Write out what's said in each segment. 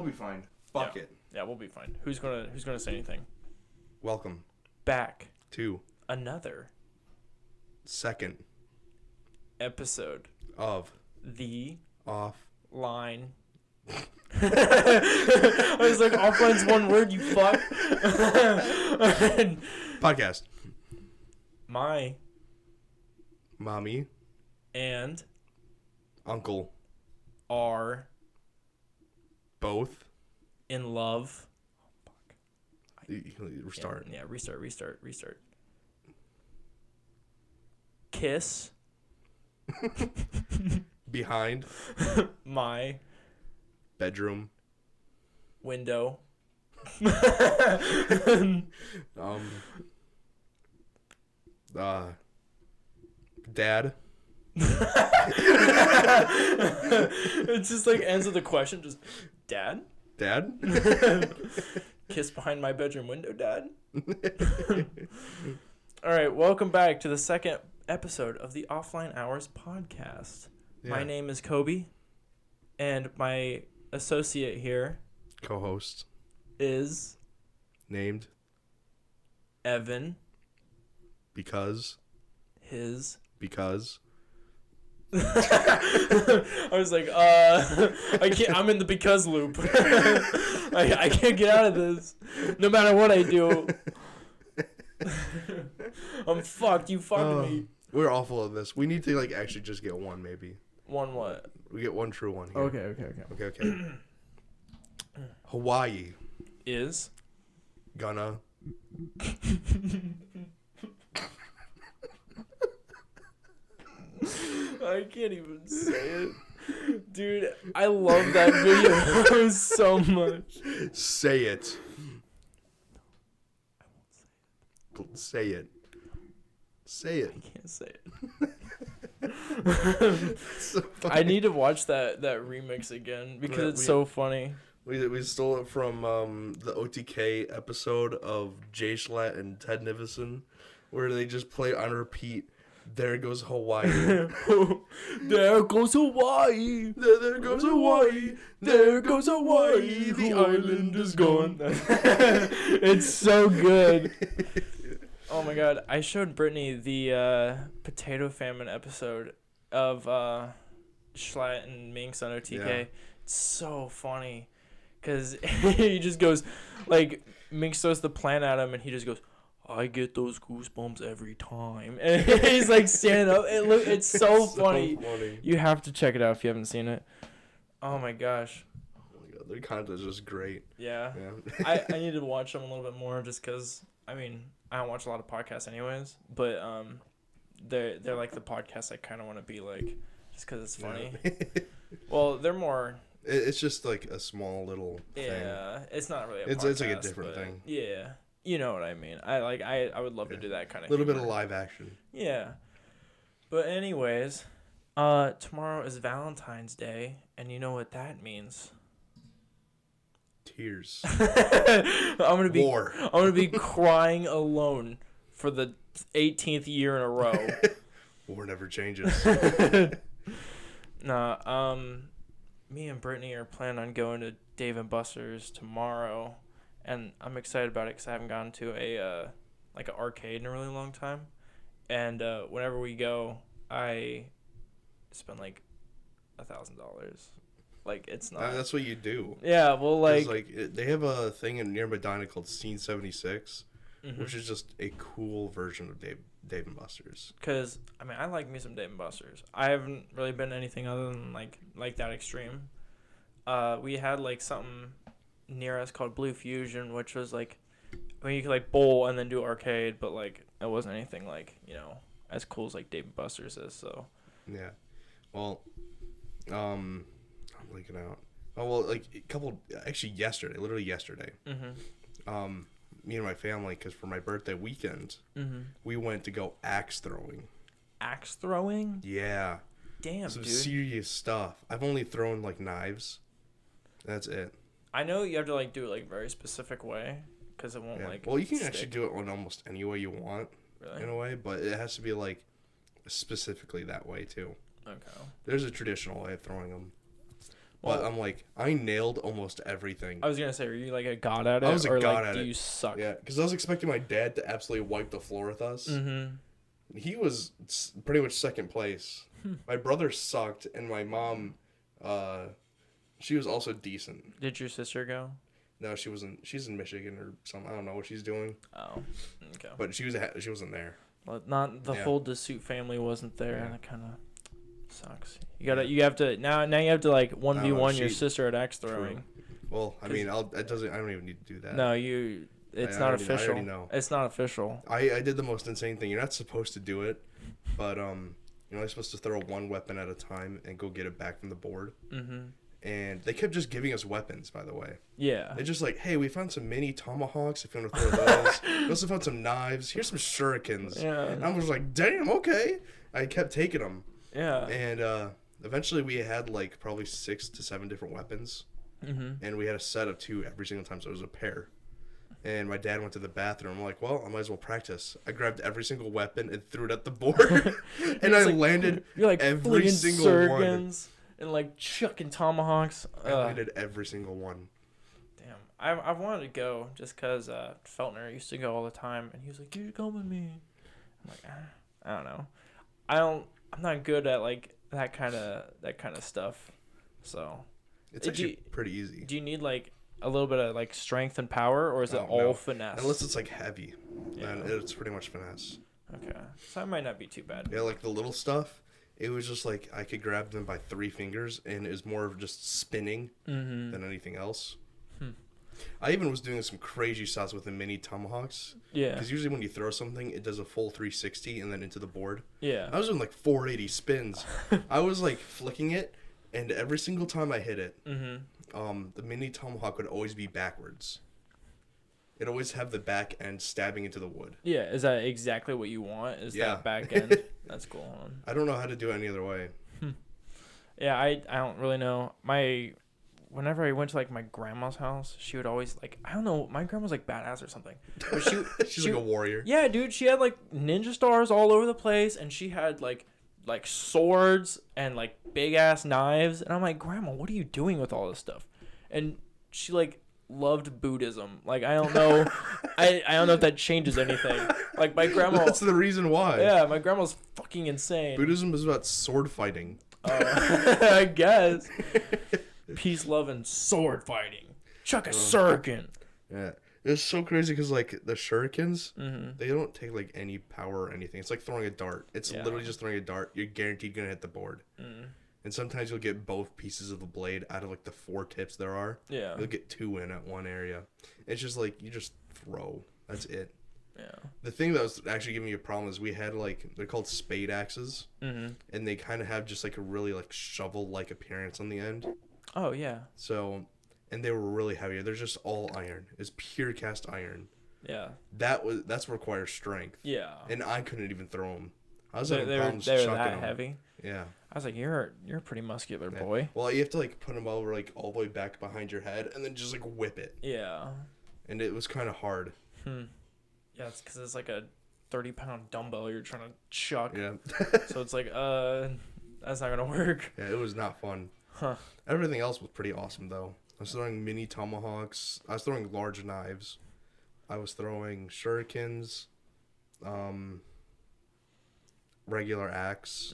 We'll be fine. Fuck it. Yeah, we'll be fine. Who's gonna say anything? Welcome Back to another second episode of the Off. Line. I was like, offline's one word, you fuck. Podcast. My Mommy. and Uncle. are Both. in love. Restart. Yeah, restart. Kiss Behind. my Bedroom. window. Dad. It just like ends with a question, just Dad? Dad? Kiss behind my bedroom window, Dad? All right, welcome back to the second episode of the Offline Hours podcast. Yeah. My name is Kobe, and my associate here Co-host. is Named. Evan. Because. I was like, I can't. I'm in the because loop. I can't get out of this. No matter what I do, I'm fucked. You fucked me. We're awful at this. We need to actually just get one, maybe. One what? We get one true one here. Okay. Hawaii. Is Gonna. I can't even say it. Dude, I love that video so much. Say it. Say it. Say it. I can't say it. So I need to watch that remix again because it's so funny. We stole it from the OTK episode of Jay Schlatt and Ted Nivison, where they just play on repeat. There goes Hawaii. There goes Hawaii. There goes Hawaii. There goes Hawaii. The island is gone. It's so good. Oh my god. I showed Brittany the potato famine episode of Schlatt and Minx on OTK. Yeah. It's so funny. Because he just goes, Minx throws the plant at him and he just goes, I get those goosebumps every time. And he's standing up. It's so funny. You have to check it out if you haven't seen it. Oh my gosh. Oh my god, their content is just great. Yeah. I need to watch them a little bit more just because, I don't watch a lot of podcasts anyways. But they're like the podcast I kind of want to be like just because it's funny. Yeah. Well, they're more... It's just a small little thing. Yeah, it's not really a podcast. It's like a different thing. Yeah. You know what I mean. I would love to do that kind of a little bit of live action. Yeah. But anyways, tomorrow is Valentine's Day, and you know what that means. Tears. I'm gonna be crying alone for the 18th year in a row. War never changes. Nah, me and Brittany are planning on going to Dave & Buster's tomorrow. And I'm excited about it because I haven't gone to an arcade in a really long time. And whenever we go, I spend $1,000. It's not. That's what you do. Yeah, well, they have a thing in near Medina called Scene 76, which is just a cool version of Dave & Buster's. Because I like me some Dave & Buster's. I haven't really been anything other than like that extreme. We had something near us called Blue Fusion, which was when you could bowl and then do arcade, but it wasn't anything as cool as Dave & Buster's is. So yeah, well, I'm blanking out. Oh well, literally yesterday. Me and my family, because for my birthday weekend, we went to go axe throwing. Axe throwing? Yeah. Damn, some dude. serious stuff. I've only thrown knives. That's it. I know you have to do it very specific way because it won't well, you can stick. actually do it on almost any way you want. Really? In a way, but it has to be specifically that way too. Okay. There's a traditional way of throwing them. But I'm like, I nailed almost everything. I was gonna say, are you like a god at it? I was a god at it. Do you suck? Yeah, because I was expecting my dad to absolutely wipe the floor with us. Mm-hmm. He was pretty much second place. My brother sucked, and my mom, she was also decent. Did your sister go? No, she wasn't. She's in Michigan or something. I don't know what she's doing. Oh, okay. But she wasn't there. Well, not the full DeSuit family wasn't there. Yeah. That kind of sucks. You have to now you have to like 1v1 your sister at axe throwing. True. Well, I mean, I don't even need to do that. No, it's not official. I already know. It's not official. I did the most insane thing. You're not supposed to do it, but you're only supposed to throw one weapon at a time and go get it back from the board. Mm-hmm. And they kept just giving us weapons, by the way. Yeah. They're just like, hey, we found some mini tomahawks if you want to throw those. We also found some knives. Here's some shurikens. Yeah. And I was like, damn, okay. I kept taking them. Yeah. And eventually we had like probably 6 to 7 different weapons. Mm-hmm. And we had a set of 2 every single time, so it was a pair. And my dad went to the bathroom. I'm like, well, I might as well practice. I grabbed every single weapon and threw it at the board. And I landed every single one. And like chucking tomahawks. I landed every single one. Damn, I wanted to go just because Feltner used to go all the time, and he was like, "You should come with me." I'm like, I don't know, I'm not good at like that kind of stuff. So it's actually pretty easy. Do you need like a little bit of like strength and power, or is it all finesse? Unless it's like heavy, then it's pretty much finesse. Okay, so that might not be too bad. Yeah, like the little stuff. It was just like I could grab them by 3 fingers, and it was more of just spinning than anything else. I even was doing some crazy shots with the mini tomahawks. Yeah. Because usually when you throw something, it does a full 360 and then into the board. Yeah. I was doing like 480 spins. I was like flicking it, and every single time I hit it, the mini tomahawk would always be backwards. It'd always have the back end stabbing into the wood. Yeah, is that exactly what you want? Is that back end? That's cool. I don't know how to do it any other way. Yeah, I don't really know. Whenever I went to like my grandma's house, she would always like, I don't know, my grandma's like badass or something. But she's like a warrior. Yeah, dude, she had like ninja stars all over the place, and she had like swords and like big ass knives, and I'm like, Grandma, what are you doing with all this stuff? And she like loved Buddhism. Like, I don't know. I don't know if that changes anything. Like, my grandma... That's the reason why. Yeah, my grandma's fucking insane. Buddhism is about sword fighting. I guess. Peace, love, and sword fighting. Chuck a shuriken. Yeah. It's so crazy because, like, the shurikens, they don't take, like, any power or anything. It's like throwing a dart. It's literally just throwing a dart. You're guaranteed going to hit the board. And sometimes you'll get both pieces of the blade out of like the 4 tips there are. Yeah. You'll get 2 in at one area. It's just like you just throw. That's it. Yeah. The thing that was actually giving me a problem is we had like, they're called spade axes. And they kind of have just like a really like shovel-like appearance on the end. Oh, yeah. So, and they were really heavy. They're just all iron. It's pure cast iron. Yeah. That's requires strength. Yeah. And I couldn't even throw them. I was having problems chucking them. They're that heavy? Yeah. I was like, you're a pretty muscular boy. Well, you have to like put them over like all the way back behind your head and then just like whip it. Yeah. And it was kind of hard. Yeah, it's because it's like a 30-pound dumbbell you're trying to chuck. Yeah. So it's like, that's not gonna work. Yeah, it was not fun. Huh. Everything else was pretty awesome though. I was throwing mini tomahawks. I was throwing large knives. I was throwing shurikens. Regular axe.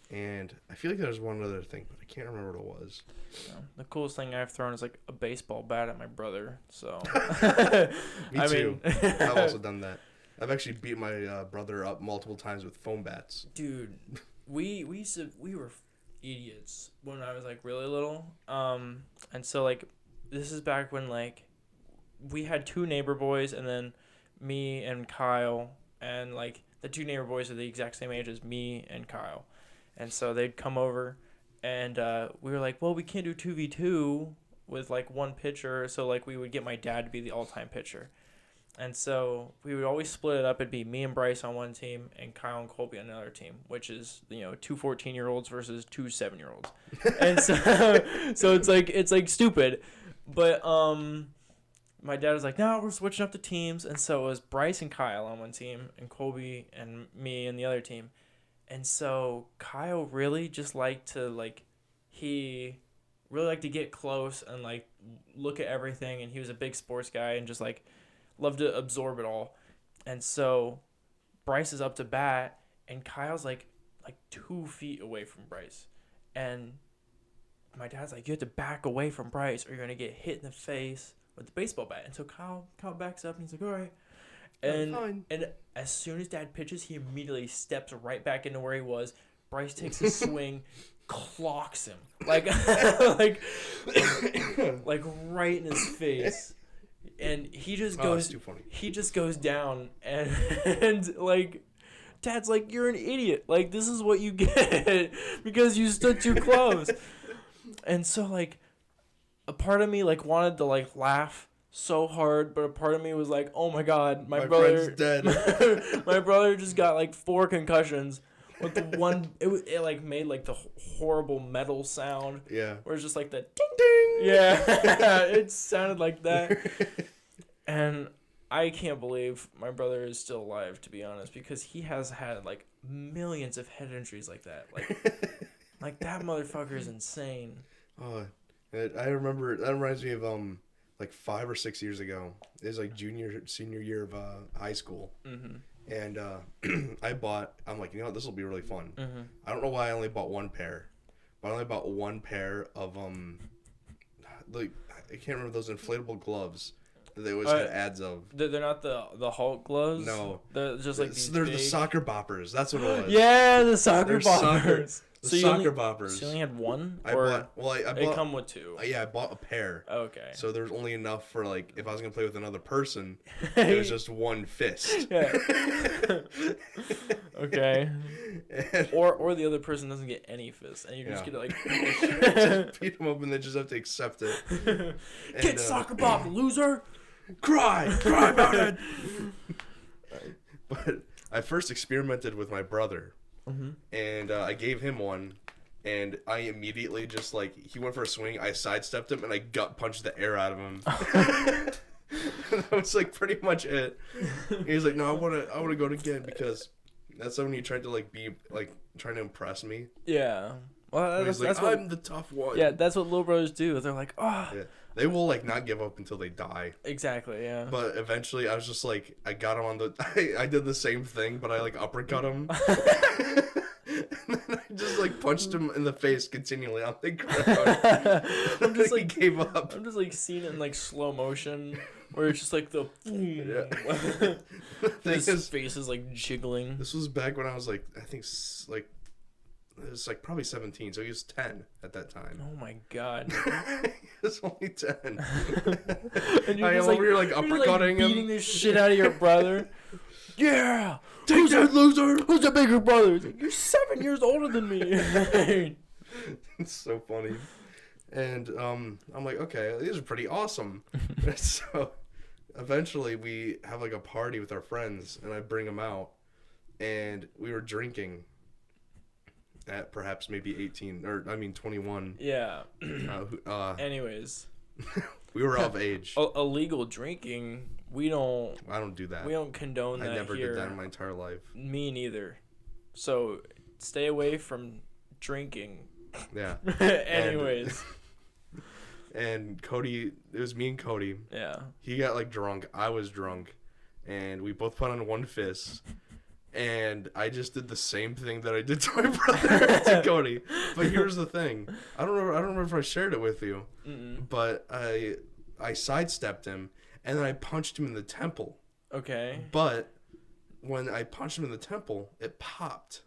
And I feel like there's one other thing, but I can't remember what it was. Yeah. The coolest thing I've thrown is like a baseball bat at my brother. So Me too. I've also done that. I've actually beat my brother up multiple times with foam bats. Dude, we were idiots when I was like really little. And so like this is back when like we had 2 neighbor boys and then me and Kyle, and like the 2 neighbor boys are the exact same age as me and Kyle. And so they'd come over, and we were like, well, we can't do 2v2 with, like, one pitcher. So, like, we would get my dad to be the all-time pitcher. And so we would always split it up. It'd be me and Bryce on one team and Kyle and Colby on another team, which is, 2 14-year-olds versus 2 7-year-olds. And so it's like stupid. But my dad was like, no, we're switching up the teams. And so it was Bryce and Kyle on one team and Colby and me and the other team. And so Kyle really just liked to, like, he really liked to get close and like look at everything, and he was a big sports guy and just like loved to absorb it all. And so Bryce is up to bat, and Kyle's like 2 feet away from Bryce, and my dad's like, you have to back away from Bryce or you're gonna get hit in the face with the baseball bat. And so Kyle backs up and he's like, all right. And as soon as Dad pitches, he immediately steps right back into where he was. Bryce takes a swing, clocks him like like right in his face, and he just goes. Too funny. He just goes down, and like Dad's like, you're an idiot. Like, this is what you get because you stood too close. And so like a part of me like wanted to like laugh so hard, but a part of me was like, oh my God, my brother dead. my brother just got like 4 concussions with the one. It like made like the horrible metal sound. Yeah. Where it's just like the ding ding. Yeah. It sounded like that. And I can't believe my brother is still alive, to be honest, because he has had like millions of head injuries like that. Like that motherfucker is insane. Oh, I remember, that reminds me of like 5 or 6 years ago. It was like senior year of high school. Mm-hmm. And I'm like, you know what, this will be really fun. Mm-hmm. I don't know why I only bought 1 pair, but I only bought 1 pair of like, I can't remember those inflatable gloves that they always had ads of. They're not the Hulk gloves? No. They're just like they're the soccer boppers. That's what it was. Yeah, the soccer boppers. Soccer boppers. So you only had 1? I bought. They come with 2. Yeah, I bought a pair. Okay. So there's only enough for like if I was gonna play with another person, it was just 1 fist. Yeah. Okay. Or the other person doesn't get any fists, and you just get to like just beat them up, and they just have to accept it. Get soccer bop, loser. Cry about it. But I first experimented with my brother. Mm-hmm. And I gave him 1, and I immediately just like, he went for a swing, I sidestepped him, and I gut punched the air out of him. That was like pretty much it. He was like, no, I want to go again, because that's when you tried to like be like trying to impress me. Yeah. Well, that's like, what, I'm the tough one. Yeah, that's what little brothers do. They're like, oh. Yeah. They will like not give up until they die. Exactly, yeah. But eventually, I was just like, I got him on the. I did the same thing, but I like uppercut him. And then I just like punched him in the face continually on the ground. I'm just like he gave up. I'm just like seeing it in like slow motion, where it's just like the. His face is like jiggling. This was back when I was like, I think like. It was like probably 17, so he was 10 at that time. Oh my God. He was only 10. And you're I just over here like uppercutting him. Beating the shit out of your brother. Yeah! Take that, loser! Who's the bigger brother? He's like, you're 7 years older than me. It's so funny. And I'm like, okay, these are pretty awesome. So eventually we have like a party with our friends, and I bring them out, and we were drinking. At perhaps maybe 21. Yeah. Anyways. We were of age. Illegal drinking, I don't do that. We don't condone that. I never here. did that in my entire life. Me neither. So stay away from drinking. Yeah. Anyways. And Cody, it was me and Cody. Yeah. He got like drunk. I was drunk. And we both put on 1 fist. And I just did the same thing that I did to my brother, to Cody. But here's the thing: I don't remember if I shared it with you. Mm-mm. But I sidestepped him, and then I punched him in the temple. Okay. But when I punched him in the temple, it popped,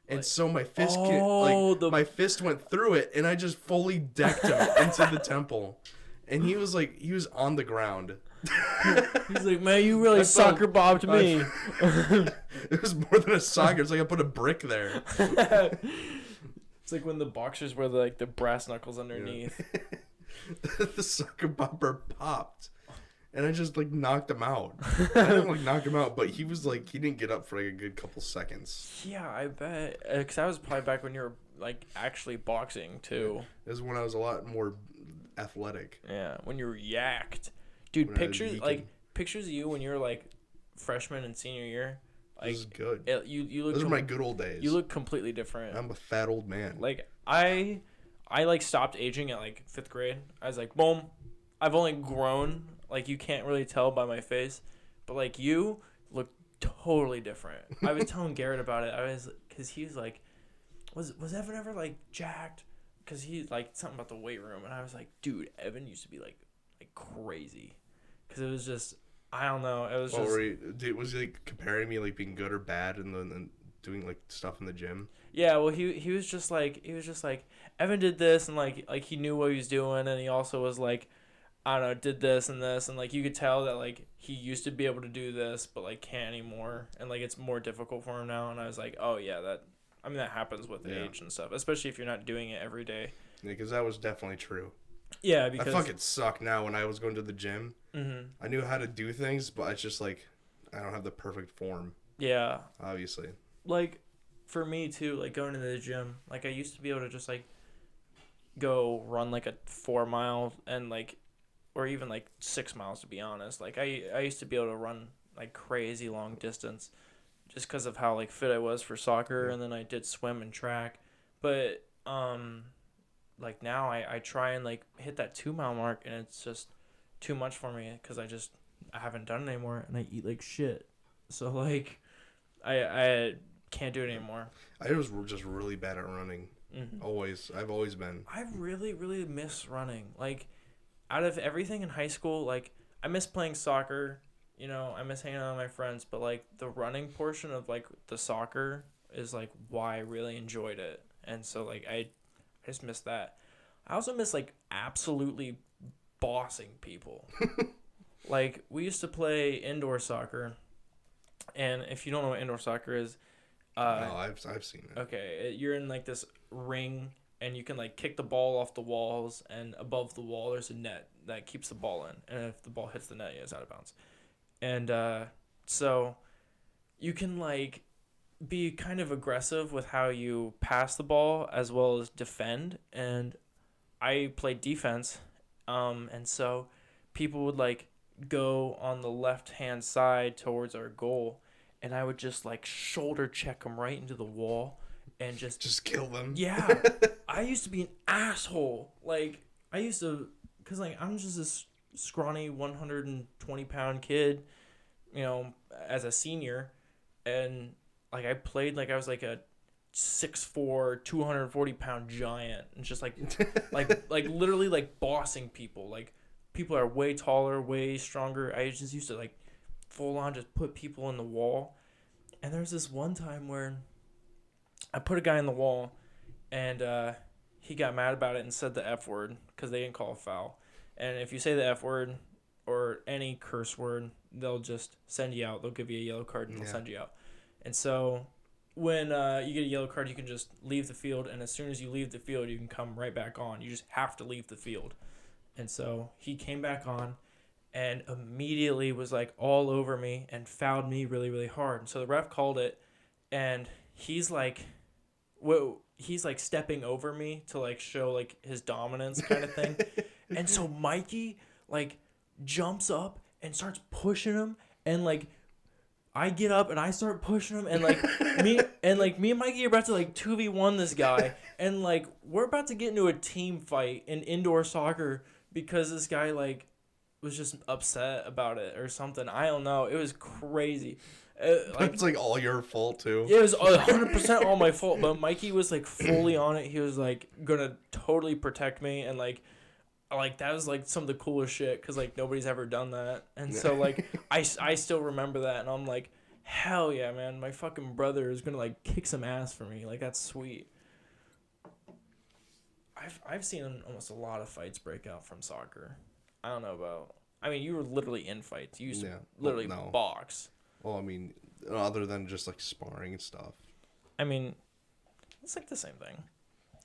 and so my fist my fist went through it, and I just fully decked him into the temple, and he was on the ground. He's like, man, you really soccer bobbed me. It was more than a soccer. It's like I put a brick there. It's like when the boxers wear the brass knuckles underneath. Yeah. The soccer bopper popped, and I just like knocked him out. I didn't like knock him out, but he was like, he didn't get up for like a good couple seconds. Yeah, I bet. Because that was probably back when you were like actually boxing too. Yeah. This is when I was a lot more athletic. Yeah, when you were yacked. Dude, pictures of you when you were like freshman and senior year. Like, this is good. You look. Those are my good old days. You look completely different. I'm a fat old man. Like I I like stopped aging at like 5th grade. I was like, boom, I've only grown. Like you can't really tell by my face, but like you look totally different. I was telling Garrett about it. Cause he was like, was Evan ever like jacked? Cause he like something about the weight room, and I was like, dude, Evan used to be like crazy. Cause it was just, I don't know. It was was he like comparing me like being good or bad, and then doing like stuff in the gym? Yeah, well, he was just like Evan did this, and like he knew what he was doing, and he also was like, I don't know, did this, and like you could tell that like he used to be able to do this, but like can't anymore, and like it's more difficult for him now. And I was like, oh yeah, that happens with age and stuff, especially if you're not doing it every day. Yeah, because that was definitely true. Yeah, because I fucking suck now. When I was going to the gym, I knew how to do things, but it's just like I don't have the perfect form. Yeah, obviously. Like for me too, like going to the gym, like I used to be able to just like go run like a 4 mile and like, or even like 6 miles to be honest. Like I used to be able to run like crazy long distance, just because of how like fit I was for soccer, and then I did swim and track, but like now I try and like hit that 2 mile mark, and it's just too much for me because I haven't done it anymore, and I eat like shit, so like I can't do it anymore. I was just really bad at running. I've always been. I really really miss running. Like out of everything in high school, like I miss playing soccer. You know, I miss hanging out with my friends, but like the running portion of like the soccer is like why I really enjoyed it, and so like I just miss that. I also miss like absolutely bossing people. Like we used to play indoor soccer, and if you don't know what indoor soccer is, no, I've seen it. Okay, you're in like this ring, and you can like kick the ball off the walls, and above the wall there's a net that keeps the ball in, and if the ball hits the net, it's out of bounds. And so you can like be kind of aggressive with how you pass the ball as well as defend, and I played defense, and so people would like go on the left hand side towards our goal, and I would just like shoulder check them right into the wall and just kill them. Yeah. I used to be an asshole. Like I used to, cause like I'm just this scrawny 120-pound kid, you know, as a senior, and like I played like I was like a 6'4", 240-pound giant, and just like like literally like bossing people. Like people are way taller, way stronger. I just used to like full on just put people in the wall. And there's this one time where I put a guy in the wall, and he got mad about it and said the F word because they didn't call a foul. And if you say the F word or any curse word, they'll just send you out. They'll give you a yellow card and they'll send you out. And so when you get a yellow card, you can just leave the field, and as soon as you leave the field, you can come right back on. You just have to leave the field. And so he came back on and immediately was like all over me and fouled me really, really hard. And so the ref called it, and he's like stepping over me to like show like his dominance kind of thing. And so Mikey like jumps up and starts pushing him, and like I get up and I start pushing him, and like me and Mikey are about to like 2v1 this guy, and like we're about to get into a team fight in indoor soccer because this guy like was just upset about it or something. I don't know. It was crazy. It's like all your fault too. It was 100% all my fault, but Mikey was like fully on it. He was like gonna totally protect me, and like that was like some of the coolest shit because like nobody's ever done that. And so like I still remember that, and I'm like, hell yeah, man, my fucking brother is gonna like kick some ass for me. Like that's sweet. I've seen almost a lot of fights break out from soccer. I don't know about. I mean, you were literally in fights. You used to literally box. Well, I mean, other than just like sparring and stuff. I mean, it's like the same thing.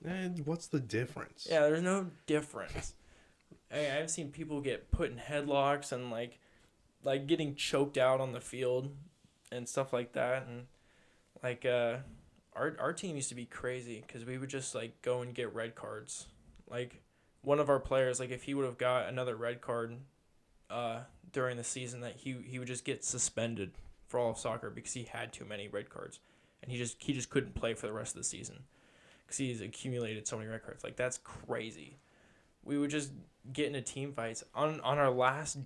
And what's the difference? Yeah, there's no difference. I've seen people get put in headlocks and like getting choked out on the field and stuff like that. And like our team used to be crazy because we would just like go and get red cards. Like one of our players, like if he would have got another red card during the season, that he would just get suspended for all of soccer because he had too many red cards, and he just couldn't play for the rest of the season because he's accumulated so many records. Like, that's crazy. We would just get into team fights on our last.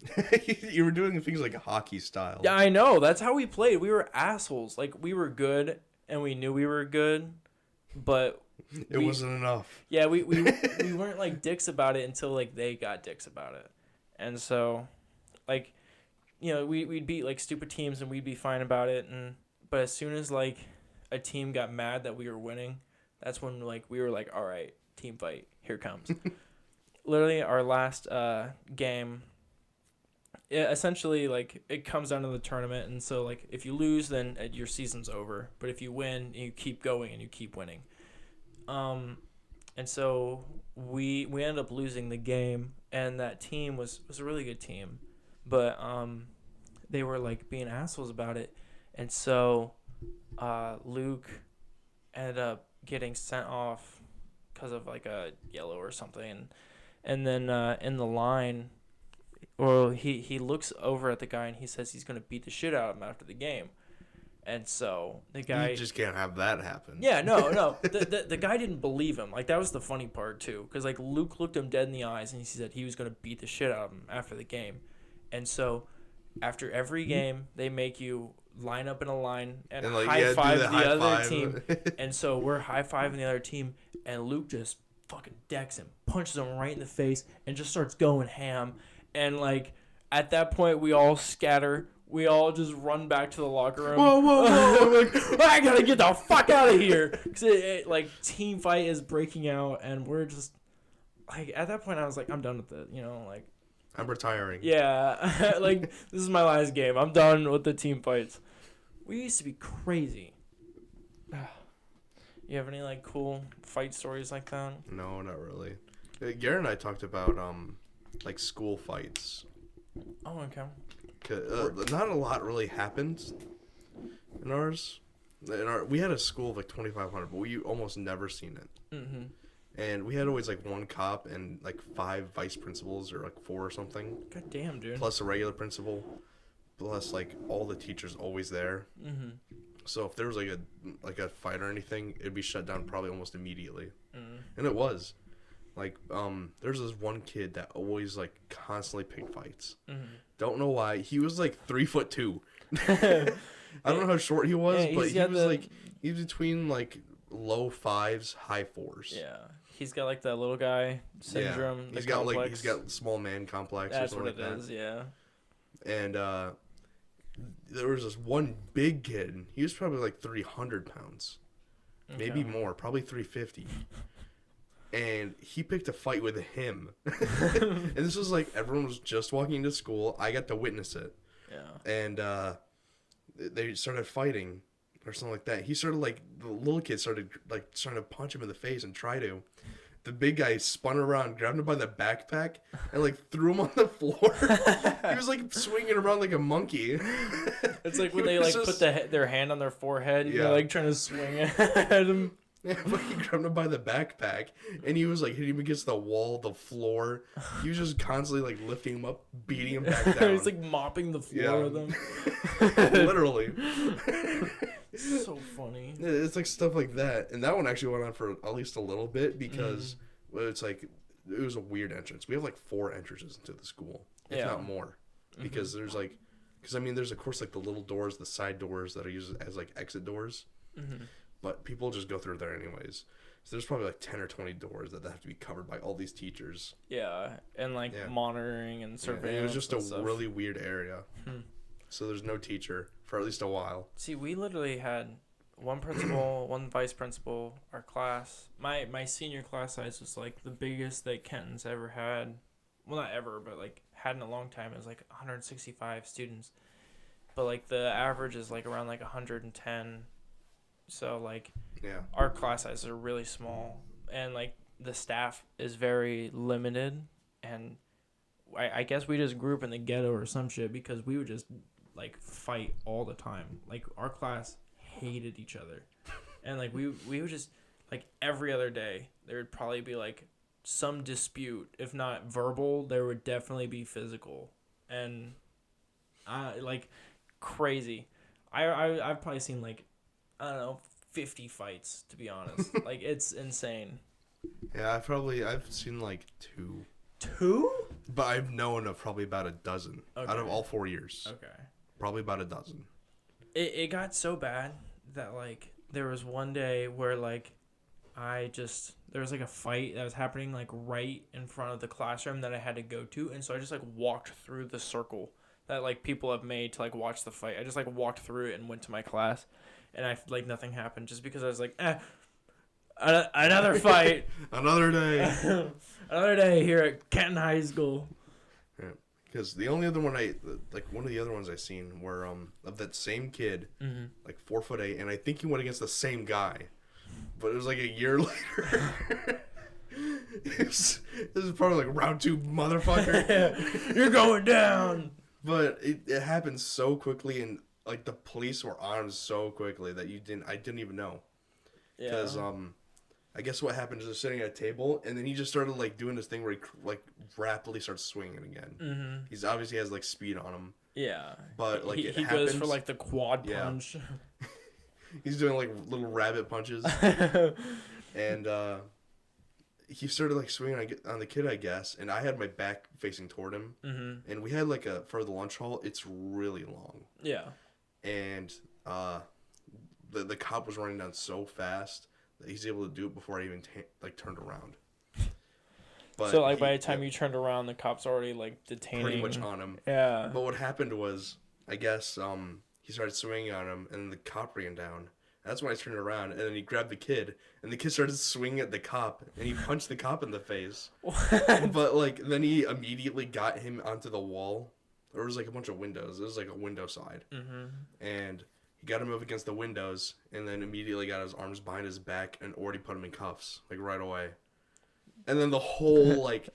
You were doing things like hockey style. Yeah, I know. That's how we played. We were assholes. Like, we were good, and we knew we were good, but it wasn't enough. Yeah, we weren't like dicks about it until like they got dicks about it, and so, like, you know, we'd beat like stupid teams and we'd be fine about it, but as soon as like a team got mad that we were winning, that's when like we were like, all right, team fight, here comes. Literally, our last game, essentially, like, it comes down to the tournament, and so, like, if you lose, then your season's over. But if you win, you keep going and you keep winning. And so we ended up losing the game, and that team was a really good team, but they were, like, being assholes about it, and so Luke ended up getting sent off because of, like, a yellow or something, and then in the line, or he looks over at the guy and he says he's going to beat the shit out of him after the game. And so the guy... You just can't have that happen. Yeah, no. The guy didn't believe him. Like, that was the funny part, too. Because, like, Luke looked him dead in the eyes and he said he was going to beat the shit out of him after the game. And so after every game, they make you line up in a line and like, high-five the other team. And so we're high-fiving the other team, and Luke just fucking decks him, punches him right in the face, and just starts going ham. And, like, at that point, we all scatter. We all just run back to the locker room. Whoa. Like, I gotta get the fuck out of here. Because, like, team fight is breaking out, and we're just, like, at that point, I was like, I'm done with it, you know, like. I'm retiring. Yeah. Like, this is my last game. I'm done with the team fights. We used to be crazy. You have any, like, cool fight stories like that? No, not really. Garrett and I talked about, like, school fights. Oh, okay. Not a lot really happened in ours. We had a school of, like, 2,500, but we almost never seen it. Mm-hmm. And we had always, like, one cop and, like, 5 vice principals or, like, 4 or something. God damn, dude. Plus a regular principal. Plus, like, all the teachers always there. Mm-hmm. So if there was, like a fight or anything, it'd be shut down probably almost immediately. Mm-hmm. And it was. Like, there's this one kid that always, like, constantly picked fights. Mm-hmm. Don't know why. He was, like, 3'2". I don't know how short he was, but he was, like, he was between, like, low 5s, high 4s. Yeah. He's got, like, that little guy syndrome. Yeah. He's got small man complex. That's or something what it like is, that. yeah. And, there was this one big kid. He was probably, like, 300 pounds. Okay. Maybe more. Probably 350. And he picked a fight with him. And this was like, everyone was just walking into school. I got to witness it. Yeah. And they started fighting or something like that. He started, like, the little kid started, like, trying to punch him in the face and try to. The big guy spun around, grabbed him by the backpack, and, like, threw him on the floor. He was, like, swinging around like a monkey. It's like when they, like, put their hand on their forehead. Yeah. They're, like, trying to swing at him. Yeah, but he grabbed him by the backpack, and he was, like, hitting him against the wall, the floor. He was just constantly, like, lifting him up, beating him back down. He's, like, mopping the floor with him. Literally. So funny. It's, like, stuff like that. And that one actually went on for at least a little bit because it's, like, it was a weird entrance. We have, like, 4 entrances into the school, if not more. Because there's, like, I mean, there's, of course, like, the little doors, the side doors that are used as, like, exit doors. Mm-hmm. But people just go through there anyways. So there's probably like 10 or 20 doors that have to be covered by all these teachers. Yeah, and like monitoring and surveillance. It was just a really weird area. So there's no teacher for at least a while. See, we literally had one principal, one vice principal. Our class, my senior class size was like the biggest that Kenton's ever had. Well, not ever, but like had in a long time. It was like 165 students. But like the average is like around like 110. So, like, our class sizes are really small, and, like, the staff is very limited, and I guess we just grew up in the ghetto or some shit because we would just, like, fight all the time. Like, our class hated each other, and, like, we would just, like, every other day, there would probably be, like, some dispute. If not verbal, there would definitely be physical, and, like, crazy. I've probably seen, like, I don't know, 50 fights, to be honest. Like, it's insane. Yeah, I've seen like 2. 2? But I've known of probably about a dozen out of all 4 years. Okay. Probably about a dozen. It got so bad that, like, there was one day where, like, there was, like, a fight that was happening, like, right in front of the classroom that I had to go to. And so I just, like, walked through the circle that, like, people have made to, like, watch the fight. I just, like, walked through it and went to my class. And nothing happened just because I was like, another fight. Another day. Another day here at Canton High School. Yeah. Because the only other one one of the other ones I seen were of that same kid, like 4'8", and I think he went against the same guy, but it was like a year later. This is probably like round 2, motherfucker. You're going down. But it happened so quickly, and like the police were on him so quickly that I didn't even know. Because I guess what happened is they're sitting at a table, and then he just started like doing this thing where he like rapidly starts swinging again. Mm-hmm. He's obviously has like speed on him. Yeah, but like he goes for like the quad punch. He's doing like little rabbit punches, and he started like swinging on the kid, I guess. And I had my back facing toward him, and we had like for the lunch hall. It's really long. Yeah, and the cop was running down so fast that he's able to do it before I even turned around. But so like by the time you turned around, the cop's already like detaining. Pretty much on him. Yeah. But what happened was, I guess he started swinging on him, and the cop ran down. That's when I turned around, and then he grabbed the kid, and the kid started swinging at the cop, and he punched the cop in the face. What? But like then he immediately got him onto the wall. There was like a bunch of windows. It was like a window side, and he got him up against the windows, and then immediately got his arms behind his back and already put him in cuffs, like right away. And then the whole like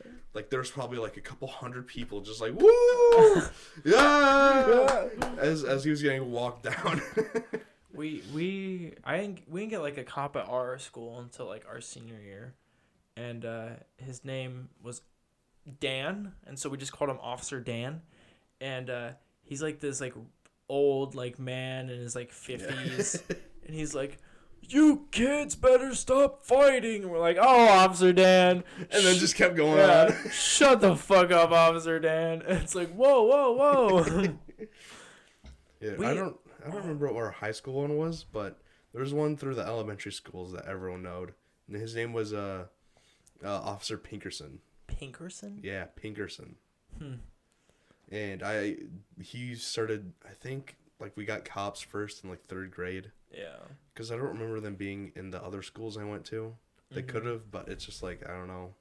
there's probably like a couple hundred people just like woo, yeah, as he was getting walked down. We didn't get like a cop at our school until like our senior year, and his name was Dan, and so we just called him Officer Dan, and he's like this like old like man in his like 50s, and he's like, "You kids better stop fighting." And we're like, "Oh, Officer Dan," and then just kept going on. Shut the fuck up, Officer Dan. And it's like, whoa. Yeah, I don't remember what our high school one was, but there was one through the elementary schools that everyone knowed, and his name was Officer Pinkerson. Pinkerson? Yeah, Pinkerson. And he started, I think, like we got cops first in like 3rd grade. Yeah. Because I don't remember them being in the other schools I went to. They could have, but it's just like, I don't know.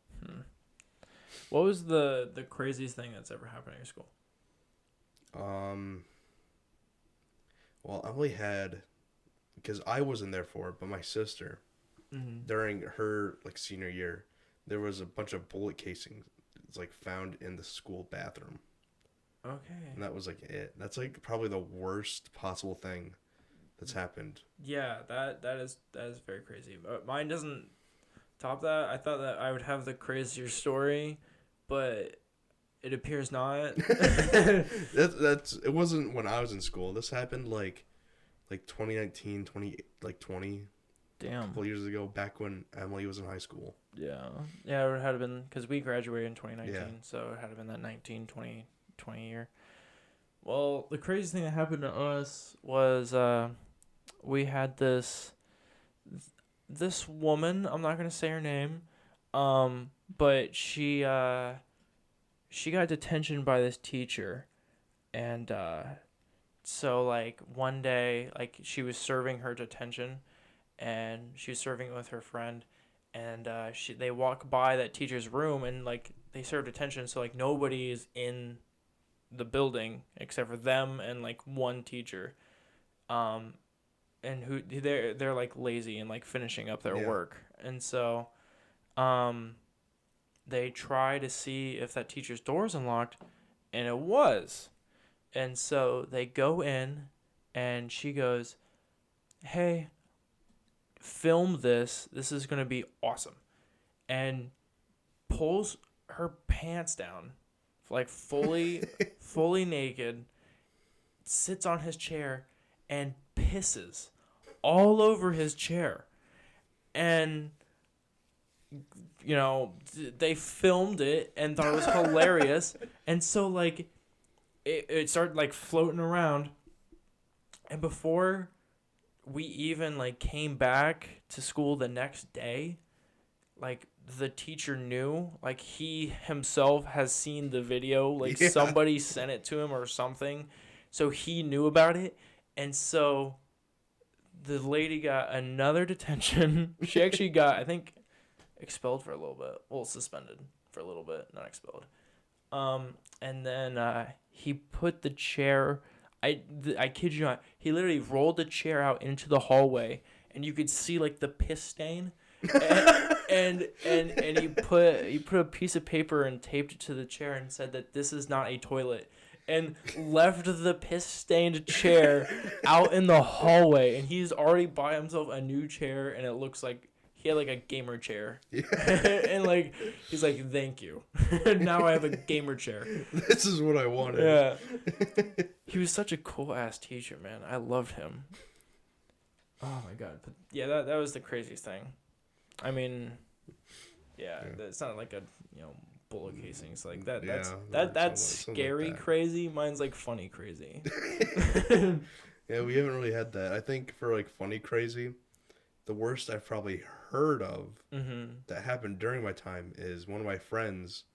What was the craziest thing that's ever happened at your school? Well, Emily had, because I wasn't there for it, but my sister, during her like senior year, there was a bunch of bullet casings like found in the school bathroom. Okay. And that was like it. That's like probably the worst possible thing that's happened. Yeah, that is very crazy. But mine doesn't top that. I thought that I would have the crazier story, but it appears not. It wasn't when I was in school. This happened like 2019, 20. Damn. A couple years ago, back when Emily was in high school. Yeah. Yeah, it would have been, because we graduated in 2019, so it had been that 20 year. Well, the craziest thing that happened to us was we had this woman, I'm not going to say her name, but she got detention by this teacher, and so like one day, like she was serving her detention, and she was serving it with her friend, and they walk by that teacher's room, and like they serve detention, so like nobody is in the building except for them and like one teacher, and who they're like lazy and like finishing up their work, and so they try to see if that teacher's door is unlocked, and it was. And so they go in, and she goes, "Hey, film this. This is going to be awesome." And pulls her pants down, like fully naked, sits on his chair, and pisses all over his chair. And, you know, they filmed it and thought it was hilarious. And so, like, it started, like, floating around. And before we even, like, came back to school the next day, like, the teacher knew. Like, he himself has seen the video. Like, somebody sent it to him or something. So he knew about it. And so the lady got another detention. She actually got, I think, expelled for a little bit. Well, suspended for a little bit, not expelled. And then he put the chair. I kid you not. He literally rolled the chair out into the hallway, and you could see like the piss stain. And he put a piece of paper and taped it to the chair and said that this is not a toilet. And left the piss-stained chair out in the hallway. And he's already bought himself a new chair, and it looks like he had, like, a gamer chair. Yeah. And, like, he's like, thank you. Now I have a gamer chair. This is what I wanted. Yeah. He was such a cool-ass teacher, man. I loved him. Oh, my God. But, yeah, that was the craziest thing. I mean, yeah. It's not like a, you know, bullet casings like that. That's scary like that. Crazy. Mine's like funny crazy. Yeah, we haven't really had that. I think for like funny crazy, the worst I've probably heard of that happened during my time is one of my friends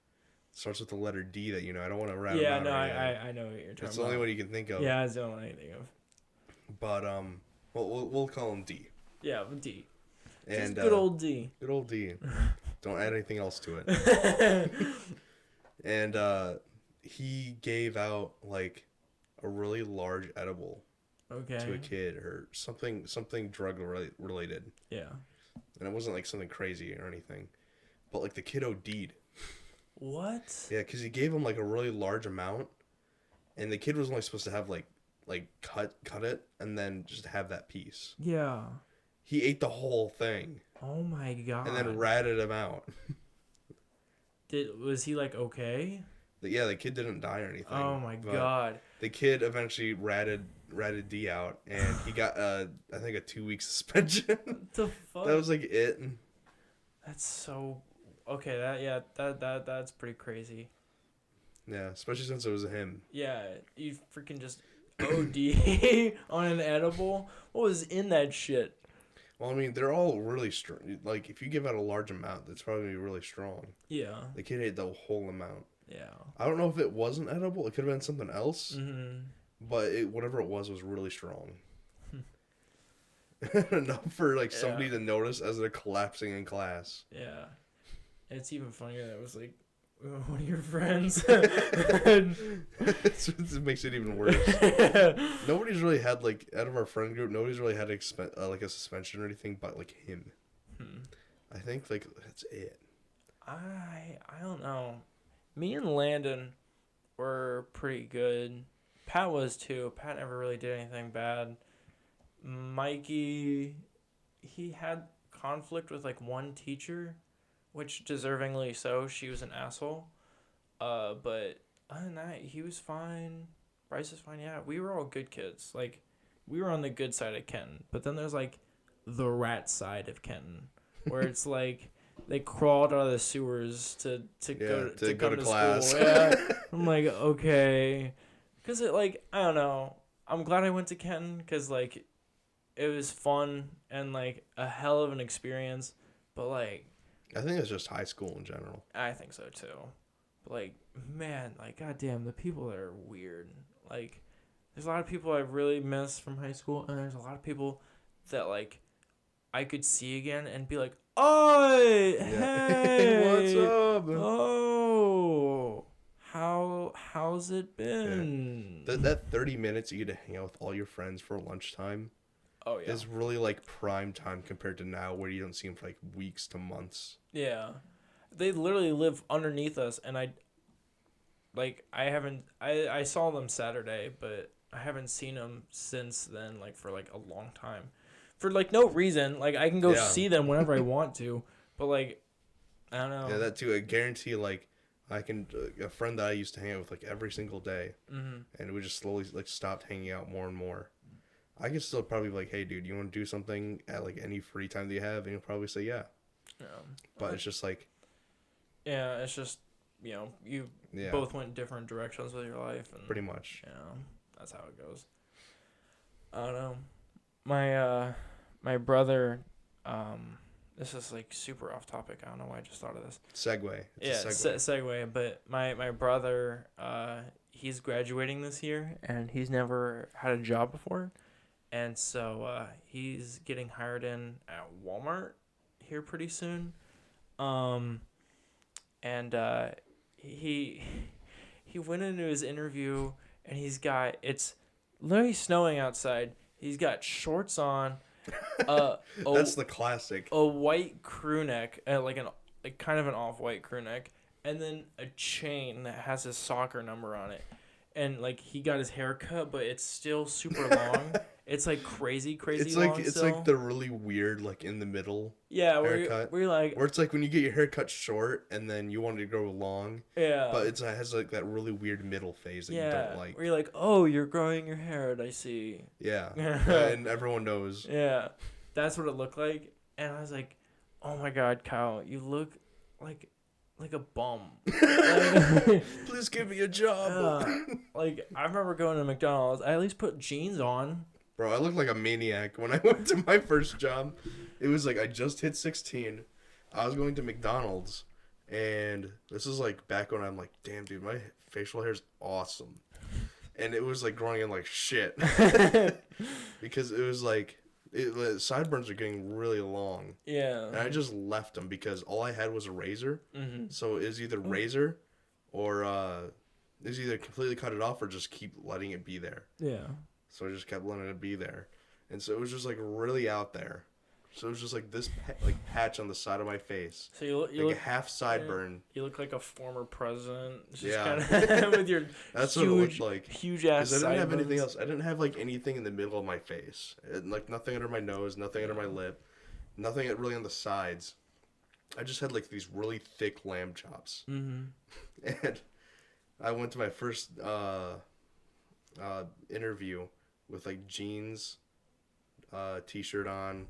starts with the letter D that, you know, I don't want to wrap it out. Yeah, no, I know what you're talking about. It's the only one you can think of. Yeah, it's the only one I can think of. But we'll call him D. Yeah, D. And just good old D. Good old D. Don't add anything else to it. And he gave out like a really large edible to a kid or something drug related. Yeah. And it wasn't like something crazy or anything. But like the kid OD'd. What? Yeah, because he gave him like a really large amount. And the kid was only supposed to have like cut it and then just have that piece. Yeah. He ate the whole thing. Oh my God. And then ratted him out. Was he like okay? Yeah, the kid didn't die or anything. Oh my God. The kid eventually ratted D out, and he got I think a 2-week suspension. What the fuck? That was like it. That's so okay. That's pretty crazy. Yeah, especially since it was him. Yeah, you freaking just OD on an edible. What was in that shit? Well, I mean, they're all really strong. Like, if you give out a large amount, that's probably going to be really strong. Yeah. The kid ate the whole amount. Yeah. I don't know if it wasn't edible. It could have been something else. Mm-hmm. But whatever it was really strong. Enough for, like, somebody to notice as they're collapsing in class. Yeah. It's even funnier that it was, like, one of your friends. It makes it even worse. Nobody's really had, like, out of our friend group, nobody's really had like a suspension or anything but like him. I think like that's it. I don't know. Me and Landon were pretty good. Pat was too. Pat never really did anything bad. Mikey, he had conflict with like one teacher, which deservingly so. She was an asshole. But other than that, he was fine. Bryce is fine. Yeah, we were all good kids. Like, we were on the good side of Kenton. But then there's like the rat side of Kenton, where it's like they crawled out of the sewers to go to class. School. Yeah, I'm like, okay, because it like I don't know. I'm glad I went to Kenton because like it was fun and like a hell of an experience. But like, I think it's just high school in general. I think so too. But like, man, like goddamn, the people there are weird. Like, there's a lot of people I really miss from high school, and there's a lot of people that like I could see again and be like, "Oh, hey, what's up? Oh, how's it been?" Yeah. That 30 minutes you get to hang out with all your friends for lunchtime. Oh yeah, is really like prime time compared to now, where you don't see them for like weeks to months. Yeah, they literally live underneath us, and I saw them Saturday, but I haven't seen them since then, like, for, like, a long time. For, like, no reason. Like, I can go see them whenever I want to, but, like, I don't know. Yeah, that too. I guarantee, like, I can, a friend that I used to hang out with, like, every single day, and we just slowly, like, stopped hanging out more and more. I could still probably be like, hey, dude, you want to do something at like any free time that you have? And he'll probably say yeah. Yeah. But it's just like. Yeah, it's just, you both went different directions with your life. And, pretty much. That's how it goes. I don't know. My brother, this is like super off topic. I don't know why I just thought of this. Segue. It's a segue. Segue. But my brother, he's graduating this year, and he's never had a job before. And so he's getting hired in at Walmart here pretty soon. And he went into his interview, and it's literally snowing outside. He's got shorts on. That's the classic. A white crew neck, like kind of an off-white crew neck, and then a chain that has his soccer number on it. And like he got his hair cut, but it's still super long. It's like crazy it's long. Like it's still. like the really weird like in the middle. Yeah, haircut. Where it's like when you get your hair cut short and then you want it to grow long. Yeah. But it has like that really weird middle phase that you don't like. Where you're like, oh, you're growing your hair. I see. Yeah. And everyone knows. Yeah, that's what it looked like, and I was like, oh my God, Kyle, you look like a bum. Please give me a job. Like I remember going to McDonald's. I at least put jeans on. Bro, I looked like a maniac when I went to my first job. It was like I just hit 16. I was going to McDonald's, and this is like back when I'm like, damn, dude, my facial hair is awesome. And it was like growing in like shit. Because it was like, sideburns are getting really long. Yeah. And I just left them because all I had was a razor. Mm-hmm. So it was either razor or it was either completely cut it off or just keep letting it be there. Yeah. So I just kept letting it be there. And so it was just like really out there. So it was just like this patch on the side of my face. So you look a half sideburn. You look like a former president. Just yeah. Kind of with your that's what it looked like. Huge ass. Because I didn't have anything else. I didn't have like anything in the middle of my face. Like nothing under my nose, nothing under my lip, nothing really on the sides. I just had like these really thick lamb chops. Mm-hmm. And I went to my first interview with like jeans, t-shirt on,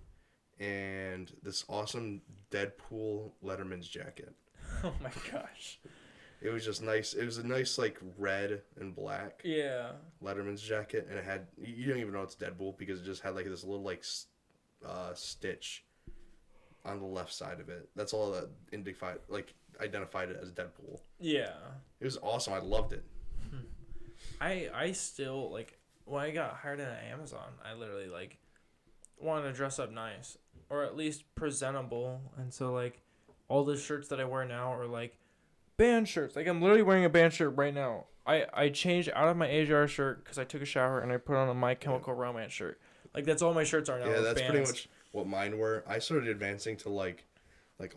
and this awesome Deadpool Letterman's jacket. Oh my gosh. It was just nice. It was a nice like red and black Letterman's jacket, and it had, you don't even know it's Deadpool because it just had like this little like stitch on the left side of it. That's all that identified it as Deadpool. Yeah. It was awesome. I loved it. I still like when I got hired at Amazon, I literally like wanted to dress up nice or at least presentable, and so like all the shirts that I wear now are like band shirts. Like I'm literally wearing a band shirt right now. I changed out of my AJR shirt because I took a shower and I put on a My Chemical Romance shirt. Like that's all my shirts are now. Yeah, that's bands. pretty much what mine were. I started advancing to like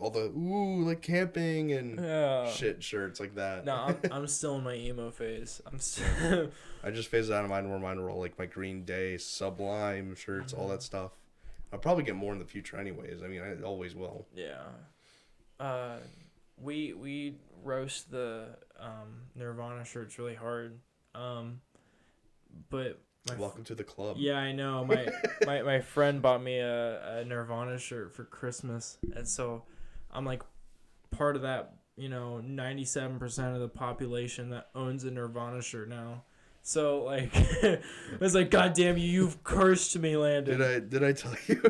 all the like camping and shit shirts like that. No, I'm still in my emo phase. I'm still. I just phased out of mine where mine were all like my Green Day, Sublime shirts, all that stuff. I'll probably get more in the future anyways. I mean, I always will. Yeah. We roast the Nirvana shirts really hard. But welcome to the club. Yeah, I know. My friend bought me a Nirvana shirt for Christmas, and so I'm like part of that, 97% of the population that owns a Nirvana shirt now. So like I was like, God damn you, you've cursed me, Landon. Did I tell you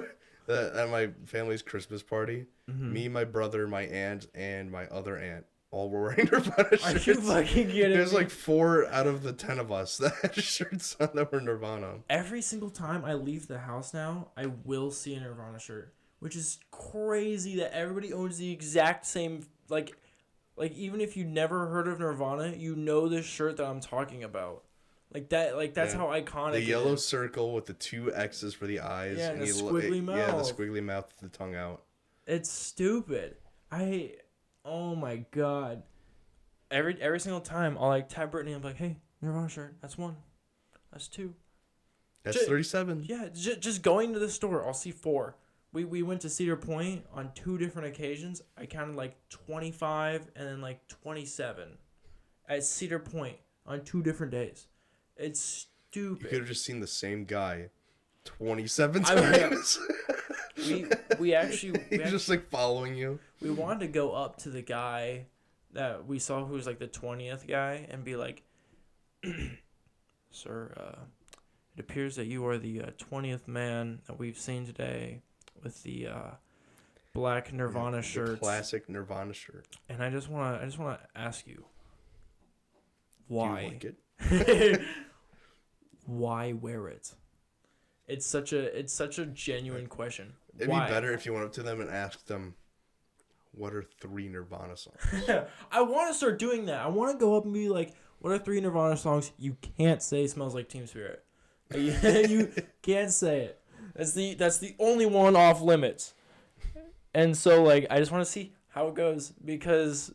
that at my family's Christmas party, me, my brother, my aunt, and my other aunt all were wearing Nirvana shirts? Are you fucking kidding me? There's like 4 out of the 10 of us that had shirts on that were Nirvana. Every single time I leave the house now, I will see a Nirvana shirt, which is crazy that everybody owns the exact same, like even if you never heard of Nirvana, you know this shirt that I'm talking about. That's how iconic it is. The yellow circle with the 2 X's for the eyes. Yeah, and the squiggly mouth. Yeah, the squiggly mouth with the tongue out. It's stupid. Oh my God. Every single time I'll like tap Brittany, I'm like, hey, Nirvana shirt. That's 1. That's 2. That's 37. Yeah, just going to the store, I'll see 4. We went to Cedar Point on 2 different occasions. I counted like 25 and then like 27 at Cedar Point on 2 different days. It's stupid. You could have just seen the same guy 27 times. we actually He's just like following you. We wanted to go up to the guy that we saw who was like the 20th guy and be like, sir, it appears that you are the 20th man that we've seen today with the black Nirvana shirts. Classic Nirvana shirt. And I just want to ask you, why? Do you like it? Why wear it? It's such a genuine question. It'd be better if you went up to them and asked them, what are 3 Nirvana songs? I want to start doing that. I want to go up and be like, what are 3 Nirvana songs you can't say smells like Teen Spirit? You can't say it. That's the only one off limits. And so, like, I just want to see how it goes because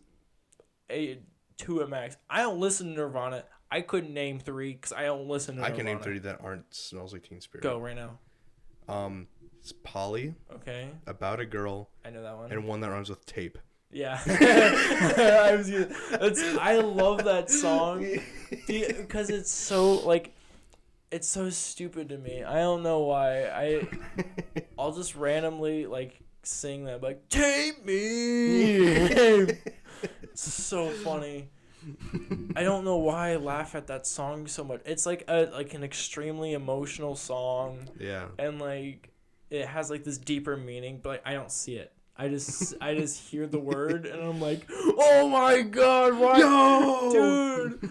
to a max. I don't listen to Nirvana. I couldn't name 3 because I don't listen to Nirvana. I can name 3 that aren't Smells Like Teen Spirit. Go right now. It's Polly. Okay. About a Girl. I know that one. And one that rhymes with tape. Yeah. I love that song because it's so, like, it's so stupid to me. I don't know why. I'll just randomly, like, sing that, like, tape me. It's so funny. I don't know why I laugh at that song so much. It's like an extremely emotional song. Yeah. And like it has like this deeper meaning, but like, I don't see it. I just hear the word and I'm like, oh my god, why, dude?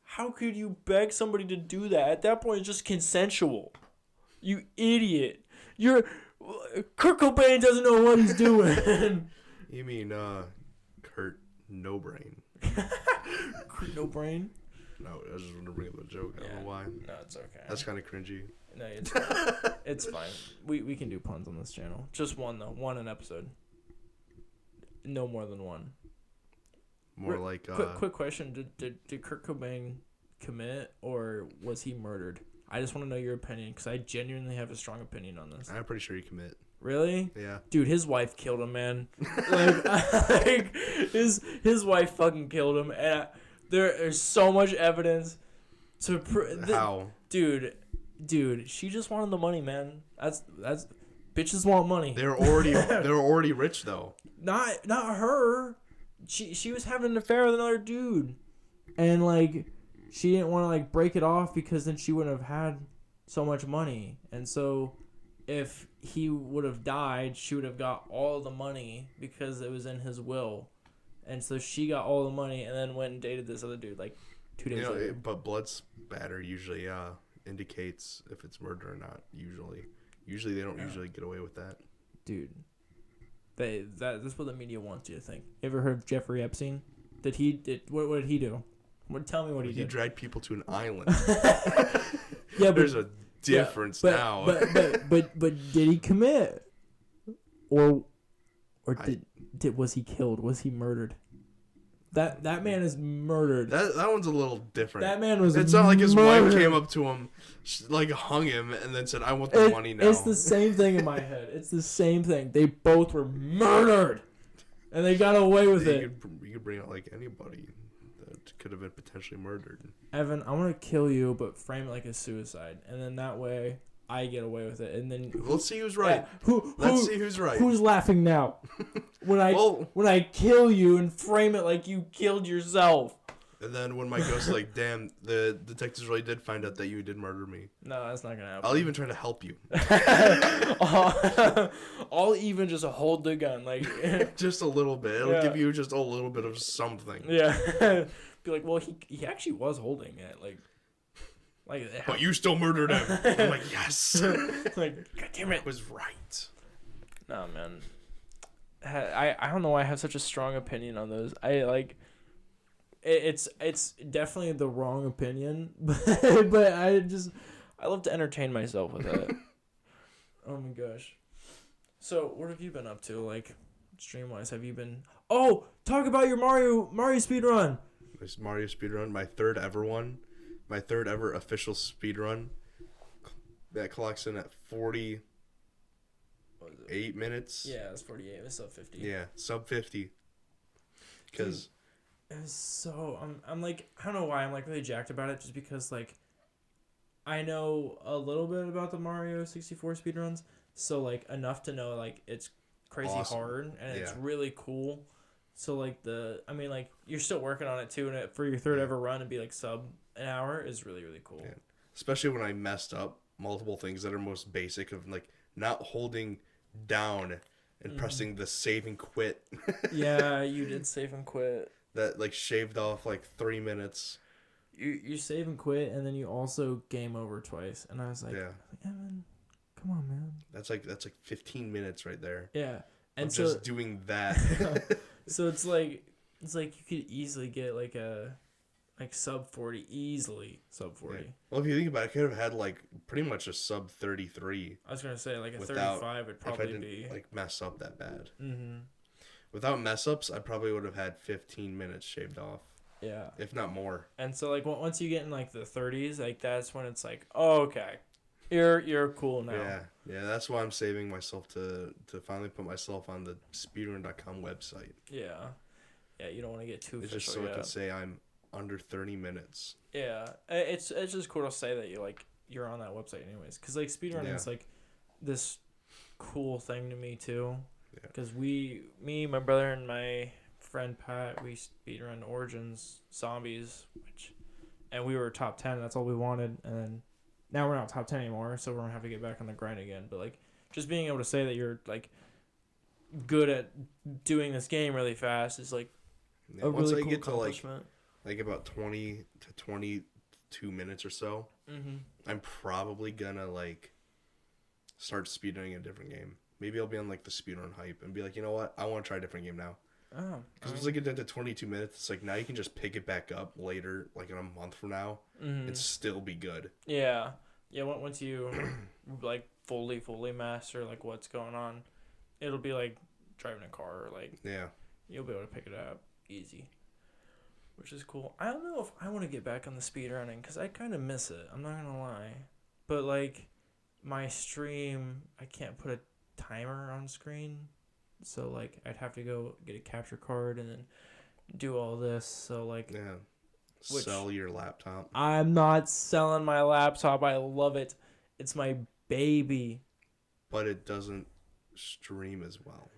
How could you beg somebody to do that? At that point, it's just consensual. You idiot. Kurt Cobain doesn't know what he's doing. You mean Kurt No Brain? No brain? No, I just want to bring up a joke. I don't know why. No, it's okay. That's kind of cringy. No, it's fine. It's fine. We can do puns on this channel. Just one, though. One an episode. No more than one. More like... Quick question. Did Kurt Cobain commit or was he murdered? I just want to know your opinion because I genuinely have a strong opinion on this. I'm pretty sure he commit. Really? Yeah. Dude, his wife killed him, man. like his wife fucking killed him, and there is so much evidence to how. Dude, she just wanted the money, man. That's bitches want money. They're already rich though. Not her. She was having an affair with another dude, and like she didn't want to like break it off because then she wouldn't have had so much money, and so. If he would have died, she would have got all the money because it was in his will. And so she got all the money and then went and dated this other dude like 2 days later. But blood spatter usually indicates if it's murder or not, usually. Usually they don't usually get away with that. Dude. That's what the media wants you to think. You ever heard of Jeffrey Epstein? What did he do? Tell me what he did. He dragged people to an island. Yeah, but there's a difference now. but did he commit? Or was he killed? Was he murdered? That man is murdered. That one's a little different. That man was. It's not like his wife came up to him, like hung him, and then said, "I want the money now." It's the same thing in my head. It's the same thing. They both were murdered, and they got away with it. You could bring out like anybody that could have been potentially murdered. Evan, I'm gonna kill you, but frame it like a suicide, and then that way I get away with it, and then let's see who's right. Yeah, let's see who's right. Who's laughing now? When I kill you and frame it like you killed yourself. And then when my ghost's like, "Damn, the detectives really did find out that you did murder me." No, that's not gonna happen. I'll even try to help you. I'll even just hold the gun, like just a little bit. It'll give you just a little bit of something. Yeah. Be like, well, he actually was holding it, like. But you still murdered him. I'm like, yes. Like, God damn it. I was right. No, man. I don't know why I have such a strong opinion on those. It's definitely the wrong opinion, but I love to entertain myself with it. Oh my gosh. So what have you been up to, like, stream wise? Have you been? Oh, talk about your Mario speedrun. This Mario speedrun, my third ever one. My third ever official speedrun. That clocks in at 48 minutes. Yeah, it's 48. It's sub 50. Yeah, sub 50. Because it was so I'm like, I don't know why I'm like really jacked about it, just because like I know a little bit about the Mario 64 speedruns, so like enough to know like it's crazy Awesome. hard and it's Yeah. really cool. So like like you're still working on it too, and for your third ever run and be like sub an hour is really really cool. Yeah. Especially when I messed up multiple things that are most basic of like not holding down and pressing the save and quit. Yeah, you did save and quit. That like shaved off like 3 minutes. You save and quit, and then you also game over twice, and I was like, Yeah. Evan, come on, man. That's like 15 minutes right there. Yeah, and Of so just doing that. so it's like you could easily get like a sub 40, easily sub 40. Yeah. Well, if you think about it, I could have had like pretty much a sub 33. I was gonna say like a without, 35 would if I probably didn't be like mess up that bad. Mm-hmm. Without mess ups, I probably would have had 15 minutes shaved off. Yeah. If not more. And so like once you get in like the 30s, like that's when it's like, oh, okay, you're cool now. Yeah. That's why I'm saving myself to finally put myself on the speedrun.com website. Yeah. Yeah, you don't want to get too It's official just so yet. I can say I'm under 30 minutes. Yeah, it's just cool to say that you're on that website anyways, because like speedrunning is like this cool thing to me too, because me, my brother, and my friend Pat, we speedrun Origins Zombies, and we were top 10. That's all we wanted, and then now we're not top 10 anymore, so we're gonna have to get back on the grind again. But like just being able to say that you're like good at doing this game really fast is like a Once really I cool get to accomplishment. like about 20 to 22 minutes or so, I'm probably gonna like start speedrunning a different game. Maybe I'll be on like the speedrun hype and be like, you know what, I want to try a different game now. Oh, because once I get down to 22 minutes, it's like now you can just pick it back up later, like in a month from now, and still be good. Yeah. Once you like fully master like what's going on, it'll be like driving a car. Or, like you'll be able to pick it up easy, which is cool. I don't know if I want to get back on the speedrunning because I kind of miss it. I'm not gonna lie, but like my stream, I can't put a timer on screen. So, like, I'd have to go get a capture card and then do all this. So, like... Sell your laptop. I'm not selling my laptop. I love it. It's my baby. But it doesn't stream as well.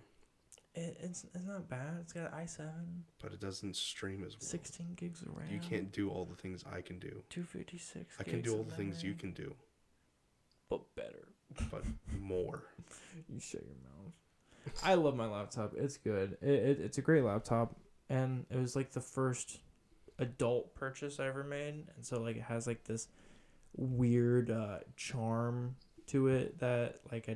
It's not bad. It's got an i7. But it doesn't stream as well. 16 gigs of RAM. You can't do all the things I can do. 256 I can do all the things you can do. But better. But more. You shut your mouth. I love my laptop. It's good. It's a great laptop, and it was like the first adult purchase I ever made, and so like it has like this weird charm to it that like I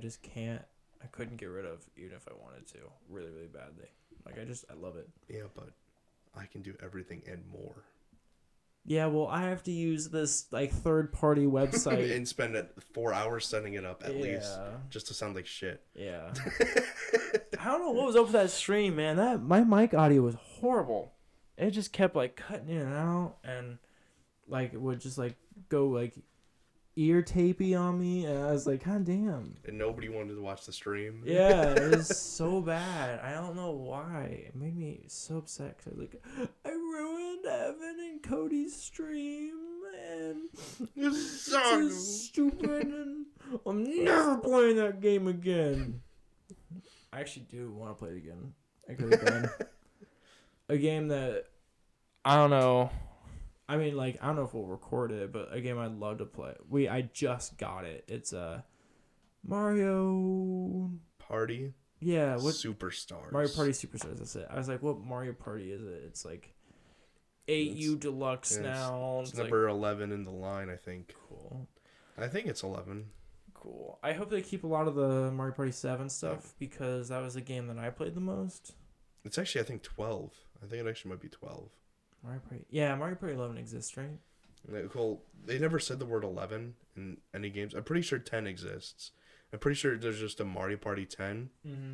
couldn't get rid of even if I wanted to really really badly. Like I love it. Yeah, but I can do everything and more. Yeah, well, I have to use this like third-party website and spend 4 hours setting it up at least, just to sound like shit. Yeah. I don't know what was up with that stream, man. That my mic audio was horrible. It just kept like cutting in and out, and like it would just like go like ear tapey on me, and I was like, God damn. And nobody wanted to watch the stream. Yeah, it was so bad. I don't know why. It made me so upset. 'Cause I ruined Evan and Cody's stream, and It's so stupid, and I'm never playing that game again. I actually do want to play it again. I could have done a game that I don't know. I mean, like, I don't know if we'll record it, but a game I'd love to play. I just got it. It's Mario Party. Yeah, what Superstars. Mario Party Superstars. That's it. I was like, what Mario Party is it? It's like 8U Deluxe now. It's number 11 in the line, I think. Cool. I think it's 11. Cool. I hope they keep a lot of the Mario Party 7 stuff because that was the game that I played the most. It's actually, I think, 12. I think it actually might be 12. Mario Party. Yeah, Mario Party 11 exists, right? Well, they never said the word 11 in any games. I'm pretty sure 10 exists. I'm pretty sure there's just a Mario Party 10. Mm-hmm.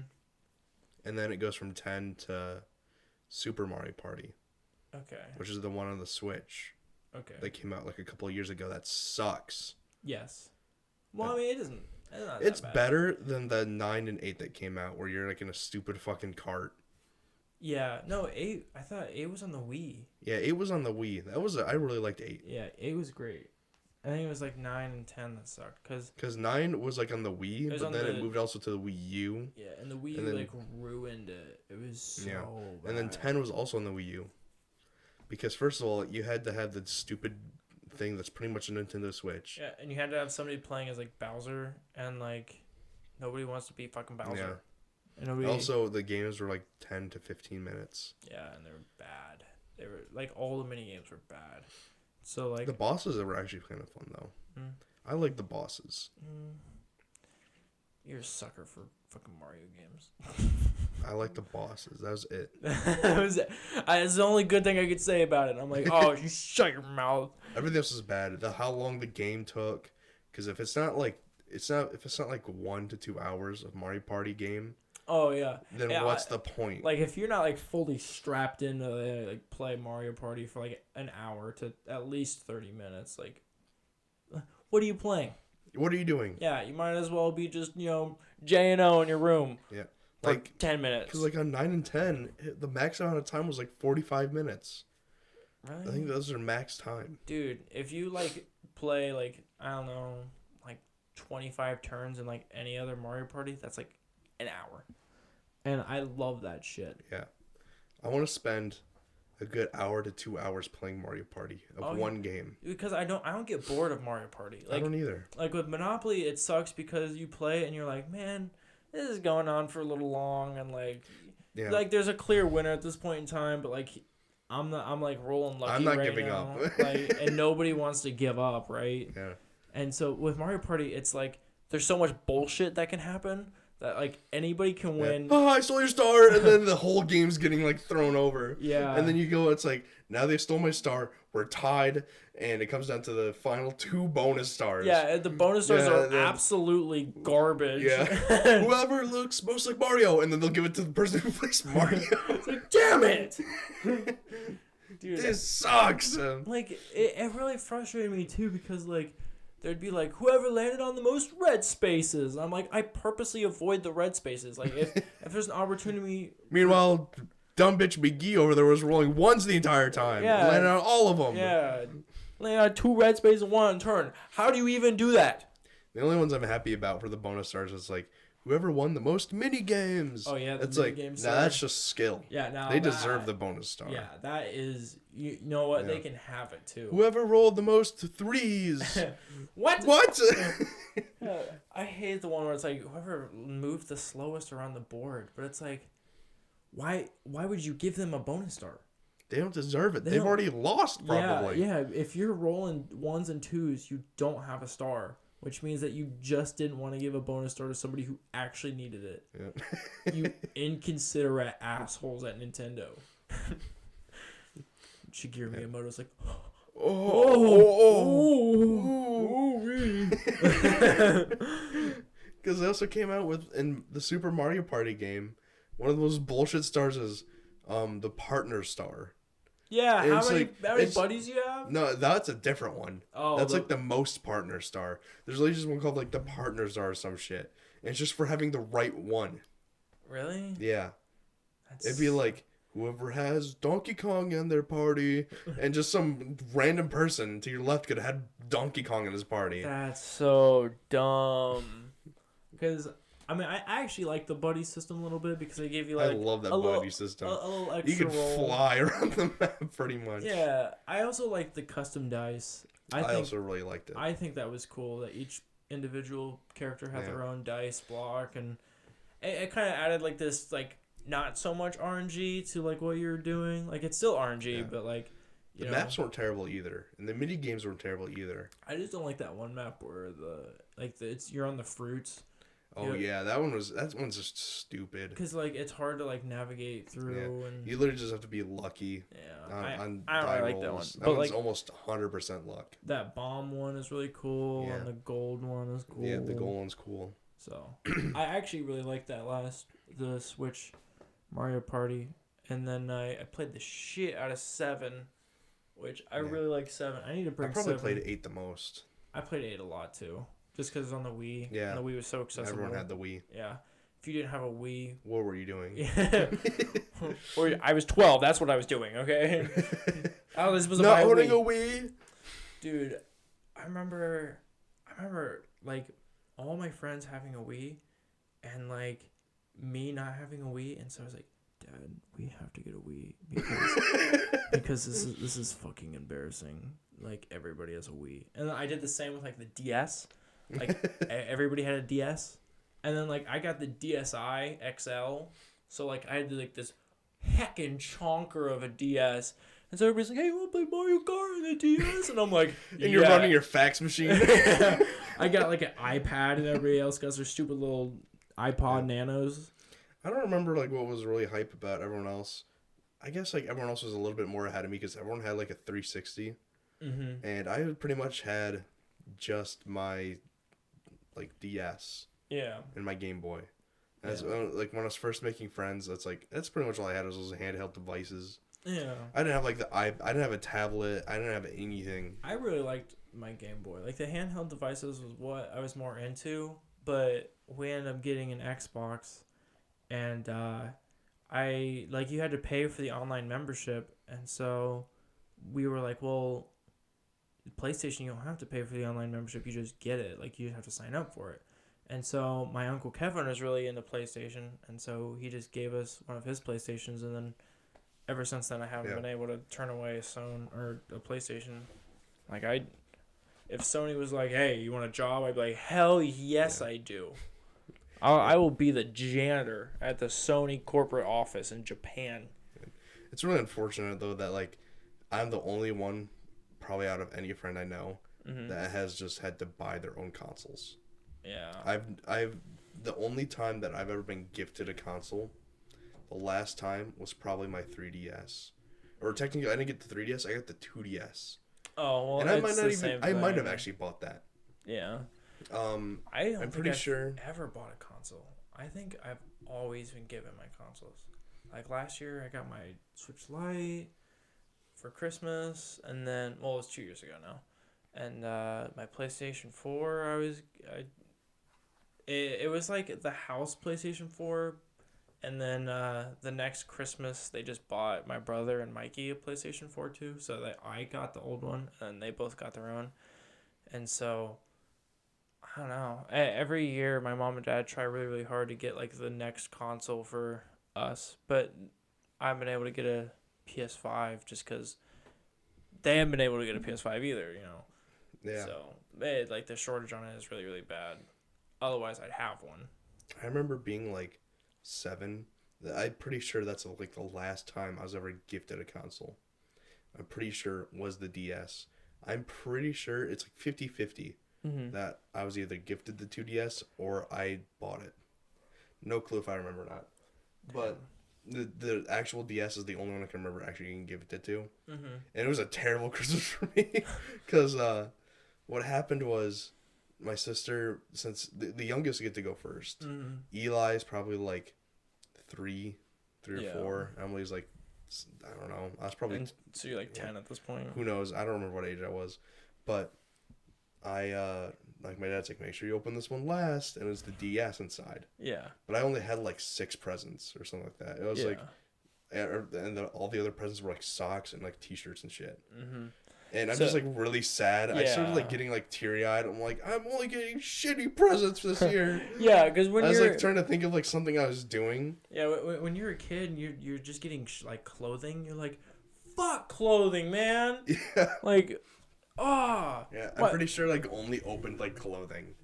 And then it goes from 10 to Super Mario Party. Okay. Which is the one on the Switch. Okay. That came out like a couple of years ago. That sucks. Yes. Well, I mean, it isn't. It's better than the 9 and 8 that came out where you're like in a stupid fucking cart. Yeah. No, 8. I thought 8 was on the Wii. Yeah, 8 was on the Wii. I really liked 8. Yeah, 8 was great. I think it was like 9 and 10 that sucked. Because 9 was like on the Wii, but then it moved also to the Wii U. Yeah, and the Wii U like ruined it. It was so bad. And then 10 was also on the Wii U. Because first of all, you had to have the stupid thing that's pretty much a Nintendo Switch. Yeah, and you had to have somebody playing as like Bowser, and like nobody wants to be fucking Bowser. Yeah. And also, the games were like 10 to 15 minutes. Yeah, and they were bad. They were like all the mini games were bad. So like the bosses were actually kind of fun though. I like the bosses. You're a sucker for fucking Mario games. I like the bosses. That was it. It's the only good thing I could say about it. I'm like, oh, you shut your mouth. Everything else is bad. How long the game took, because if it's not like 1 to 2 hours of Mario Party game. Oh yeah. Then what's the point? Like if you're not like fully strapped into like play Mario Party for like an hour to at least 30 minutes, like, what are you playing? What are you doing? Yeah, you might as well be just J&O in your room. Yeah. For like 10 minutes. Because like on 9 and 10, the max amount of time was like 45 minutes. Really? I think those are max time. Dude, if you like play like I don't know, like 25 turns in like any other Mario Party, that's like an hour. And I love that shit. Yeah. I want to spend a good hour to 2 hours playing Mario Party of one game. Because I don't get bored of Mario Party. Like, I don't either. Like with Monopoly, it sucks because you play it and you're like, man, this is going on for a little long, and like there's a clear winner at this point in time, but like I'm like rolling lucky. I'm not right giving now. up. Like, and nobody wants to give up, right? Yeah. And so with Mario Party, it's like there's so much bullshit that can happen that like anybody can win. Oh, I stole your star, and then the whole game's getting like thrown over. Yeah. And then you go, it's like, now they stole my star, we're tied, and it comes down to the final 2 bonus stars. Yeah, the bonus stars are absolutely garbage. Yeah. Whoever looks most like Mario, and then they'll give it to the person who plays Mario. It's like, damn it! Dude, this sucks. Like, it really frustrated me too, because like there'd be like, whoever landed on the most red spaces. And I'm like, I purposely avoid the red spaces. Like, if there's an opportunity. Meanwhile, dumb bitch McGee over there was rolling ones the entire time. Yeah. Landing on all of them. Yeah. Landing on 2 red spaces and 1 turn. How do you even do that? The only ones I'm happy about for the bonus stars is like, whoever won the most mini games. Oh yeah, that's like, nah, that's just skill. Yeah, now they deserve the bonus star. Yeah, that is. You know what? Yeah. They can have it too. Whoever rolled the most 3s. What? I hate the one where it's like whoever moved the slowest around the board, but it's like, why would you give them a bonus star? They don't deserve it. They've already lost probably. Yeah. If you're rolling 1s and 2s, you don't have a star. Which means that you just didn't want to give a bonus star to somebody who actually needed it. Yeah. You inconsiderate assholes at Nintendo. Shigeru Miyamoto's like, because they also came out with, in the Super Mario Party game, one of those bullshit stars is the partner star. Yeah, how many buddies you have? No, that's a different one. Oh, that's like the most partner star. There's like just one called like the partner star or some shit. And it's just for having the right one. Really? Yeah. It'd be like whoever has Donkey Kong in their party, and just some random person to your left could have had Donkey Kong in his party. That's so dumb. Because I mean, I actually like the buddy system a little bit because they give you like. I love that buddy system. A little extra. You can fly around the map pretty much. Yeah, I also like the custom dice. I also really liked it. I think that was cool that each individual character had their own dice block, and it kind of added like this like not so much RNG to like what you're doing. Like it's still RNG, but like. The maps weren't terrible either, and the mini games weren't terrible either. I just don't like that one map where you're on the fruits. Oh yeah, that one's just stupid. Because like it's hard to like navigate through, and you literally just have to be lucky. Yeah, on I don't really like that one. That one's like almost 100% luck. That bomb one is really cool, and the gold one is cool. Yeah, the gold one's cool. So I actually really like the Switch Mario Party, and then I played the shit out of 7, which I really like 7. I need to bring. I probably played 8 the most. I played 8 a lot too. Just because it's on the Wii. Yeah. And the Wii was so accessible. Everyone had the Wii. Yeah. If you didn't have a Wii. What were you doing? Yeah. Or I was 12. That's what I was doing, okay? I was not owning a Wii. Dude, I remember like all my friends having a Wii, and like me not having a Wii, and so I was like, Dad, we have to get a Wii because this is fucking embarrassing. Like everybody has a Wii, and I did the same with like the DS. Like everybody had a DS, and then like I got the DSi XL, so like I had like this heckin' chonker of a DS. And so everybody's like, hey, you want to play Mario Kart on the DS? And I'm like, and you're running your fax machine. I got like an iPad, and everybody else got their stupid little iPod Nanos. I don't remember like what was really hype about everyone else. I guess like everyone else was a little bit more ahead of me because everyone had like a 360. Mm-hmm. And I pretty much had just my like DS. Yeah. And my Game Boy. As like when I was first making friends, that's pretty much all I had was those handheld devices. Yeah. I didn't have like I didn't have a tablet. I didn't have anything. I really liked my Game Boy. Like the handheld devices was what I was more into, but we ended up getting an Xbox, and I like you had to pay for the online membership, and so we were like, well, PlayStation, you don't have to pay for the online membership. You just get it. Like you have to sign up for it. And so my uncle Kevin was really into PlayStation, and so he just gave us one of his PlayStations, and then ever since then I haven't been able to turn away a Sony or a PlayStation. Like if Sony was like, "Hey, you want a job?" I'd be like, "Hell yes, I do." I will be the janitor at the Sony corporate office in Japan. It's really unfortunate though that like I'm the only one, probably out of any friend I know, that has just had to buy their own consoles. Yeah. I've the only time that I've ever been gifted a console, the last time was probably my 3DS. Or technically I didn't get the 3DS, I got the 2DS. Oh, well, and I might have actually bought that. Yeah. I'm pretty sure I've ever bought a console. I think I've always been given my consoles. Like last year I got my Switch Lite for Christmas, and then it was 2 years ago now. And my PlayStation 4, it was like the house PlayStation 4, and then the next Christmas they just bought my brother and Mikey a PlayStation 4 too, so that I got the old one and they both got their own. And so I don't know, every year my mom and dad try really, really hard to get like the next console for us, but I haven't been able to get a PS5 just because they haven't been able to get a PS5 either, you know. Yeah. So like the shortage on it is really, really bad. Otherwise, I'd have one. I remember being like 7. I'm pretty sure that's like the last time I was ever gifted a console. I'm pretty sure it was the DS. I'm pretty sure it's like 50-50 that I was either gifted the 2DS or I bought it. No clue if I remember or not. But the actual DS is the only one I can remember actually getting gifted to. And it was a terrible Christmas for me because what happened was my sister, since the youngest get to go first, Eli's probably like 3 or 4. Emily's like, I don't know. I was probably... So you're like 10 at this point? Who knows? I don't remember what age I was. But I, like my dad's like, make sure you open this one last. And it was the DS inside. Yeah. But I only had like 6 presents or something like that. It was like... And all the other presents were like socks and like t-shirts and shit. And I'm just like really sad. I started like getting like teary-eyed. I'm like, I'm only getting shitty presents this year. Because when I was like trying to think of like something I was doing. Yeah, when you're a kid and you're just getting like clothing, you're like, fuck clothing, man. Yeah. Like, Yeah, I'm pretty sure like only opened like clothing.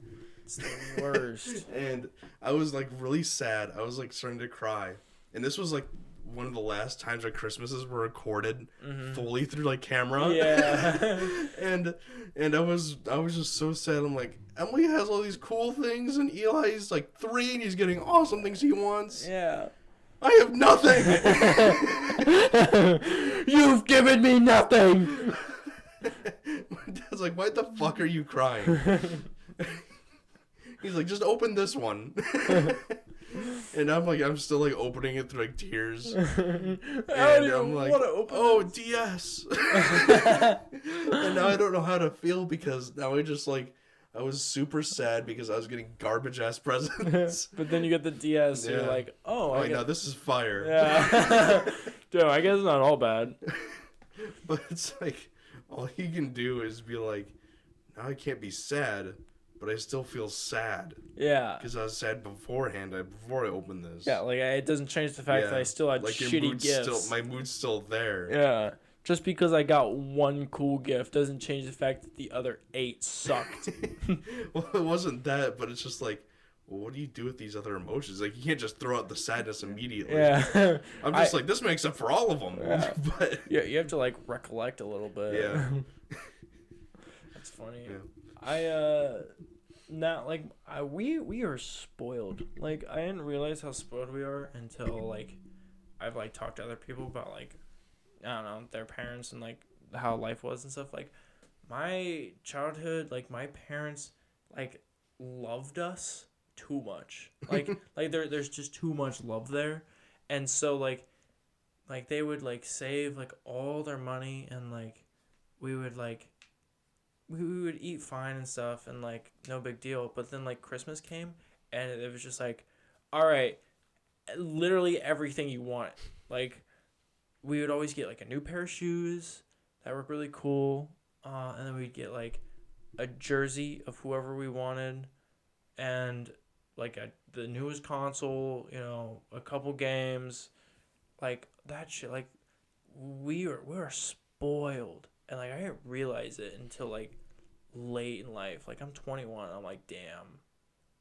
It's the worst. And I was like really sad. I was like starting to cry. And this was like one of the last times our Christmases were recorded fully through like camera. Yeah. and I was just so sad. I'm like, Emily has all these cool things and Eli's like 3 and he's getting awesome things he wants. Yeah. I have nothing. You've given me nothing. My dad's like, why the fuck are you crying? He's like, just open this one. And I'm still like opening it through like tears. And I'm like, oh, DS. And now I don't know how to feel because now I was super sad because I was getting garbage ass presents. But then you get the DS, and you're like, oh, no, this is fire. Yeah. Dude, I guess it's not all bad. But it's like, all he can do is be like, now I can't be sad, but I still feel sad. Yeah. Because I was sad beforehand, before I opened this. Yeah, like, it doesn't change the fact that I still had like shitty gifts. My mood's still there. Yeah. Just because I got one cool gift doesn't change the fact that the other 8 sucked. Well, it wasn't that, but it's just like, well, what do you do with these other emotions? Like, you can't just throw out the sadness immediately. Yeah. I'm just like, this makes up for all of them. Yeah. But yeah, you have to, like, recollect a little bit. Yeah. That's funny. Yeah. We are spoiled. Like, I didn't realize how spoiled we are until, like, I've, like, talked to other people about, like, I don't know, their parents and, like, how life was and stuff. Like, my childhood, like, my parents, like, loved us too much. Like, there's just too much love there. And so, like, they would, like, save, like, all their money, and, like, we would, like, we would eat fine and stuff, and, like, no big deal. But then, like, Christmas came, and it was just like, all right, literally everything you want. Like, we would always get, like, a new pair of shoes that were really cool, and then we'd get, like, a jersey of whoever we wanted, and, like, the newest console, you know, a couple games, like, that shit. Like, we were spoiled, and, like, I didn't realize it until, like, late in life. Like, I'm 21, and I'm like, damn,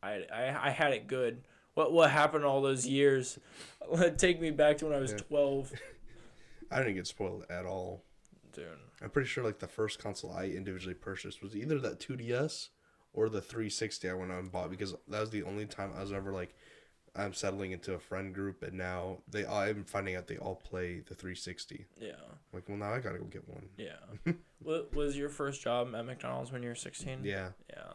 I had it good. What happened all those years? Take me back to when I was 12. I didn't get spoiled at all. Dude. I'm pretty sure, like, the first console I individually purchased was either that 2DS or the 360 I went out and bought, because that was the only time I was ever, like, I'm settling into a friend group, and now I'm finding out they all play the 360. Yeah. Like, well, now I gotta go get one. Yeah. What was your first job at McDonald's when you were 16? Yeah. Yeah.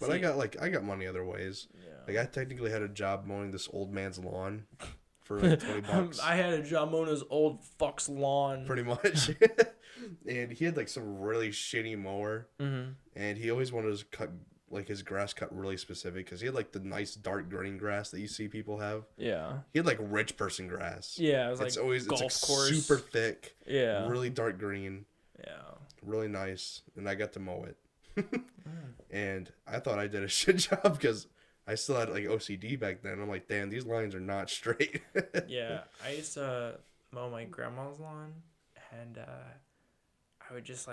But I got money other ways. Yeah. Like, I technically had a job mowing this old man's lawn for like $20. I had a job mowing his old fuck's lawn. Pretty much. And he had like some really shitty mower. Mm-hmm. And he always wanted to cut like his grass cut really specific, because he had like the nice dark green grass that you see people have. Yeah. He had like rich person grass. Yeah, it was it's like always golf it's like course. super thick. Yeah. Really dark green. Yeah. Really nice. And I got to mow it. And I thought I did a shit job because I still had like OCD back then. I'm like, damn, these lines are not straight. Yeah, I used to mow my grandma's lawn, and I would just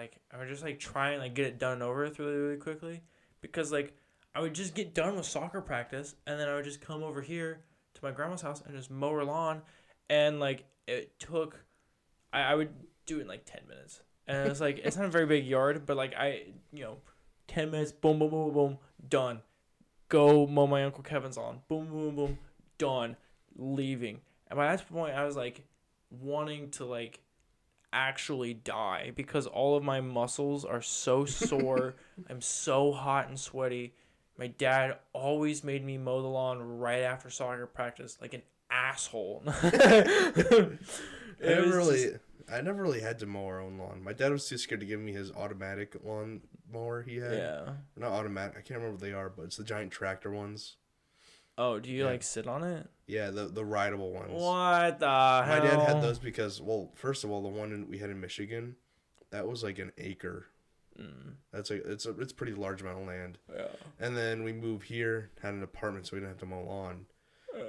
try and like get it done over with really, really quickly, because like I would just get done with soccer practice, and then I would just come over here to my grandma's house and just mow her lawn, and like it took, I would do it in like 10 minutes, and it's like it's not a very big yard, but like 10 minutes, boom, boom, boom, boom, done. Go mow my Uncle Kevin's lawn. Boom, boom, boom, done. Leaving. And by that point, I was, like, wanting to, like, actually die, because all of my muscles are so sore. I'm so hot and sweaty. My dad always made me mow the lawn right after soccer practice, like an asshole. I never really had to mow our own lawn. My dad was too scared to give me his automatic lawn mower he had. Yeah. Not automatic. I can't remember what they are, but it's the giant tractor ones. Oh, do you like sit on it? Yeah, the rideable ones. What the hell? My dad had those because, well, first of all, the one we had in Michigan, that was like an acre. That's it's a pretty large amount of land. Yeah. And then we moved here, had an apartment, so we didn't have to mow lawn.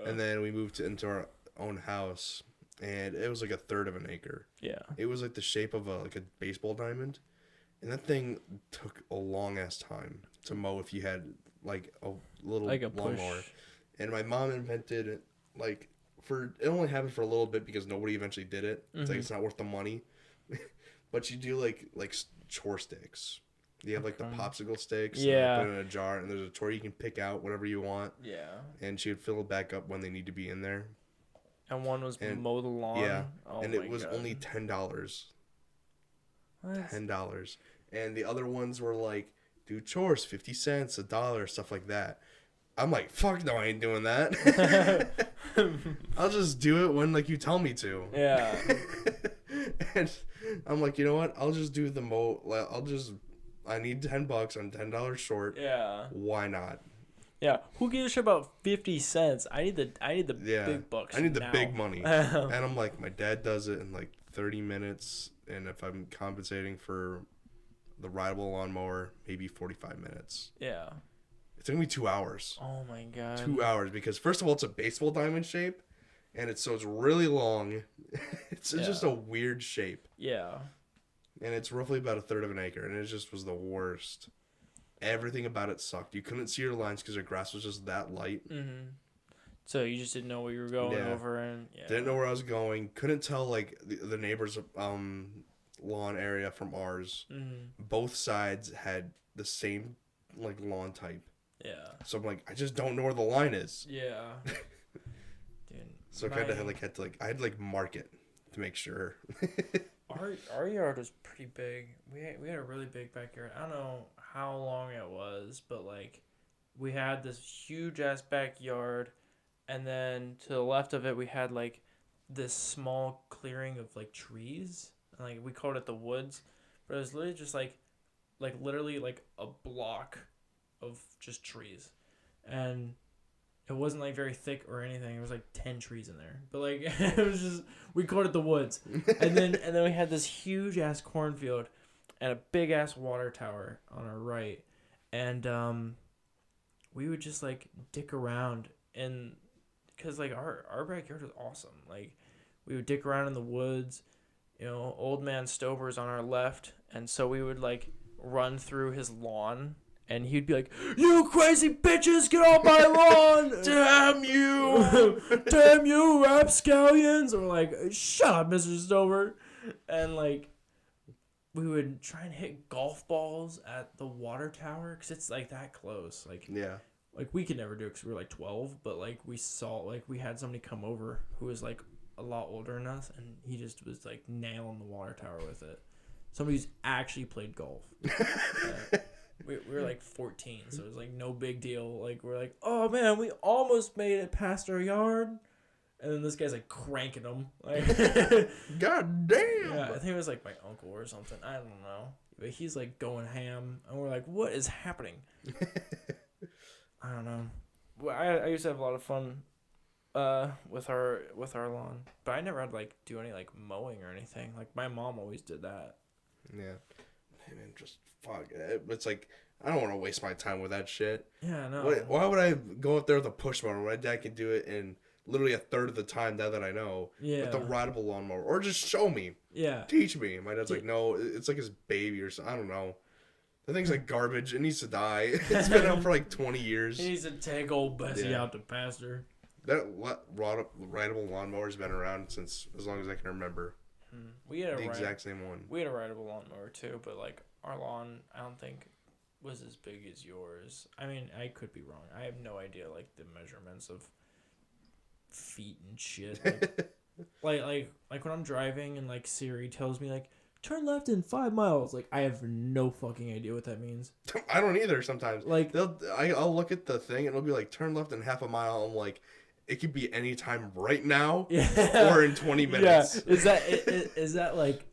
And then we moved into our own house, and it was like a third of an acre. Yeah. It was like the shape of a baseball diamond, and that thing took a long ass time to mow if you had like a little like a lawnmower. push. And my mom invented it it only happened for a little bit because nobody eventually did it. It's like it's not worth the money. But you do like chore sticks. You have like the popsicle sticks. Yeah. And put it in a jar, and there's a chore you can pick out whatever you want. Yeah. And she would fill it back up when they need to be in there. And one was mow the lawn. Yeah. Oh, and it was only $10. What? $10. And the other ones were like, do chores, 50 cents, $1, stuff like that. I'm like, fuck no, I ain't doing that. I'll just do it when like you tell me to. Yeah. And I'm like, you know what? I'll just do the I need $10. I'm $10 short. Yeah. Why not? Yeah. Who gives a shit about 50 cents? I need the big bucks. I need now. the big money. And I'm like, my dad does it in like 30 minutes, and if I'm compensating for the rideable lawnmower, maybe 45 minutes. Yeah. It's going to be 2 hours. Oh, my God. 2 hours because, first of all, it's a baseball diamond shape, and it's really long. It's just a weird shape. Yeah. And it's roughly about a third of an acre, and it just was the worst. Everything about it sucked. You couldn't see your lines because the grass was just that light. Mm-hmm. So you just didn't know where you were going over, and didn't know where I was going. Couldn't tell like the neighbor's lawn area from ours. Mm-hmm. Both sides had the same like lawn type. Yeah. So I'm like, I just don't know where the line is. Yeah. Dude. So I kind of had to I had to mark it to make sure. Our yard was pretty big. We had a really big backyard. I don't know how long it was, but like we had this huge ass backyard, and then to the left of it we had like this small clearing of like trees. And, like we called it the woods, but it was literally just like literally like a block of just trees, and it wasn't like very thick or anything. It was like 10 trees in there, but like it was just, we called it the woods. And then we had this huge ass cornfield and a big ass water tower on our right, and we would just like dick around in, because like our backyard was awesome. Like we would dick around in the woods, you know. Old man Stober's on our left, and so we would like run through his lawn. And he'd be like, "You crazy bitches, get off my lawn! Damn you! Damn you, rapscallions!" Or like, "Shut up, Mr. Stover!" And like, we would try and hit golf balls at the water tower because it's like that close. Like, yeah, like we could never do it because we were like 12, but like we saw, like we had somebody come over who was like a lot older than us, and he just was like nailing the water tower with it. Somebody who's actually played golf. We were like 14, so it was like no big deal. Like we're like, "Oh man, we almost made it past our yard," and then this guy's like cranking them. Like, God damn! Yeah, I think it was like my uncle or something. I don't know, but he's like going ham, and we're like, "What is happening?" I don't know. Well, I used to have a lot of fun, with our lawn, but I never had to like do any like mowing or anything. Like my mom always did that. Yeah, man, just fuck. It's like I don't want to waste my time with that shit. Yeah, no. Why would I go up there with a push mower when my dad can do it in literally a third of the time now that I know? Yeah. With the rideable lawnmower, or just show me. Yeah. Teach me. My dad's like, no, it's like his baby or something. I don't know. The thing's like garbage. It needs to die. It's been out for like 20 years. He needs to take old Bessie out to pasture. That rideable lawnmower's been around since as long as I can remember. We had the exact same one. We had a rideable lawnmower too, but like our lawn, I don't think was as big as yours. I mean, I could be wrong. I have no idea like the measurements of feet and shit. Like, like when I'm driving and like Siri tells me like turn left in 5 miles, like I have no fucking idea what that means. I don't either. Sometimes like I'll look at the thing and it'll be like turn left in half a mile. I'm like, it could be any time right now, or in 20 minutes. Yeah, is that like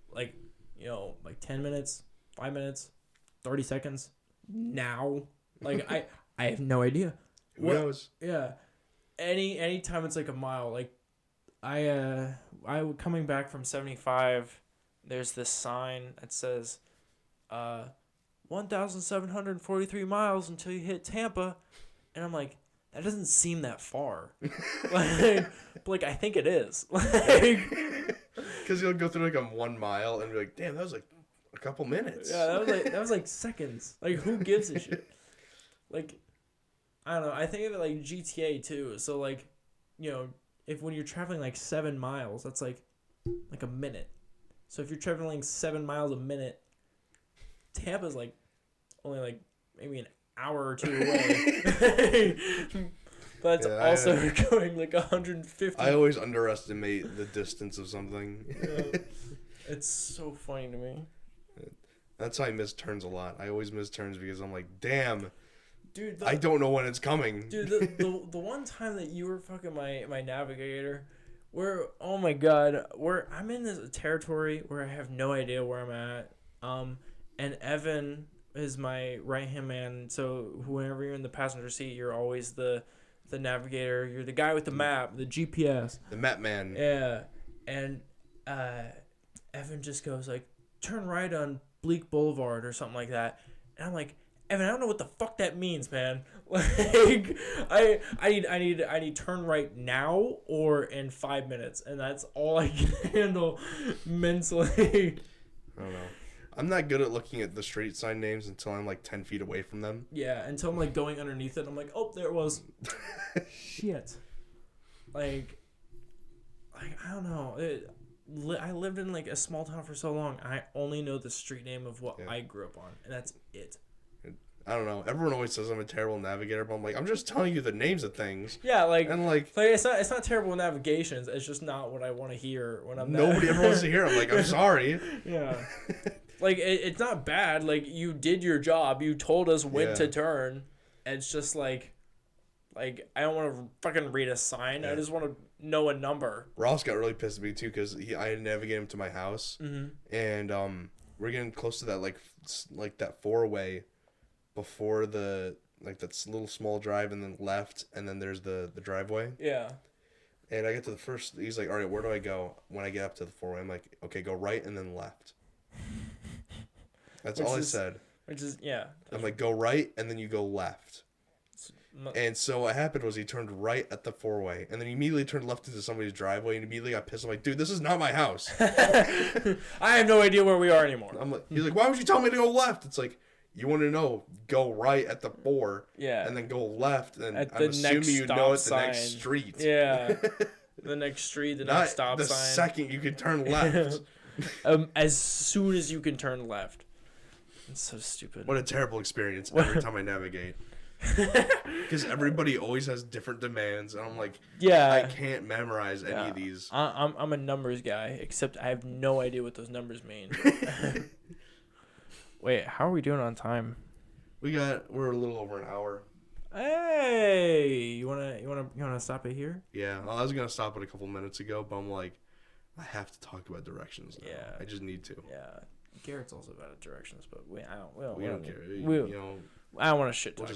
you know, like 10 minutes, 5 minutes, 30 seconds now? Like I have no idea. Who knows? Yeah, any time it's like a mile. Like I coming back from 75, there's this sign that says 1,743 miles until you hit Tampa, and I'm like, that doesn't seem that far. like I think it is. Because you'll go through like a 1 mile and be like, damn, that was like a couple minutes. Yeah, that was like seconds. Like who gives a shit? Like I don't know. I think of it like GTA too. So like, you know, if when you're traveling like 7 miles, that's like a minute. So if you're traveling 7 miles a minute, Tampa's like only like maybe an hour or two away. But it's also going like 150. I always underestimate the distance of something. Yeah. It's so funny to me. That's how I miss turns a lot. I always miss turns because I'm like, damn, dude, I don't know when it's coming. Dude, the one time that you were fucking my navigator, where, oh my god, where I'm in this territory where I have no idea where I'm at, and Evan is my right hand man. So whenever you're in the passenger seat, you're always the navigator. You're the guy with the map, the GPS, the map man. Yeah, and Evan just goes like, turn right on Bleak Boulevard or something like that. And I'm like, Evan, I don't know what the fuck that means, man. Like, I need turn right now or in 5 minutes, and that's all I can handle mentally. I don't know. I'm not good at looking at the street sign names until I'm like 10 feet away from them. Yeah, until I'm like going underneath it, and I'm like, oh, there it was. Shit. Like, I don't know. I lived in like a small town for so long. I only know the street name of what I grew up on, and that's it. I don't know. Everyone always says I'm a terrible navigator, but I'm like, I'm just telling you the names of things. Yeah, like, and like it's not terrible navigations. It's just not what I want to hear when I'm. Nobody ever wants to hear. I'm like, I'm sorry. Yeah. Like, it's not bad. Like, you did your job. You told us when to turn. It's just like I don't want to fucking read a sign. I just want to know a number. Ross got really pissed at me too because I had to navigate him to my house, and we're getting close to that like that 4-way. Before the that's little small drive and then left and then there's the driveway. Yeah. And I get to the first. He's like, all right, where do I go when I get up to the 4-way? I'm like, okay, go right and then left. That's all I said. Which is I'm like, go right and then you go left. And so what happened was he turned right at the 4-way and then he immediately turned left into somebody's driveway and immediately got pissed. I'm like, dude, this is not my house. I have no idea where we are anymore. He's like, why would you tell me to go left? It's like, you want to know, go right at the 4, and then go left, and I'm assuming you know it's the next street. Yeah, the next street, the next stop sign. The second you can turn left. As soon as you can turn left. It's so stupid. What a terrible experience every time I navigate. Because everybody always has different demands, and I'm like, I can't memorize any of these. I'm a numbers guy, except I have no idea what those numbers mean. Wait, how are we doing on time? We're a little over an hour. Hey, you wanna stop it here? Yeah, well, I was gonna stop it a couple minutes ago, but I'm like, I have to talk about directions now. Yeah, I just need to. Yeah, Garrett's also bad at directions, but we don't care. I don't want to shit talk.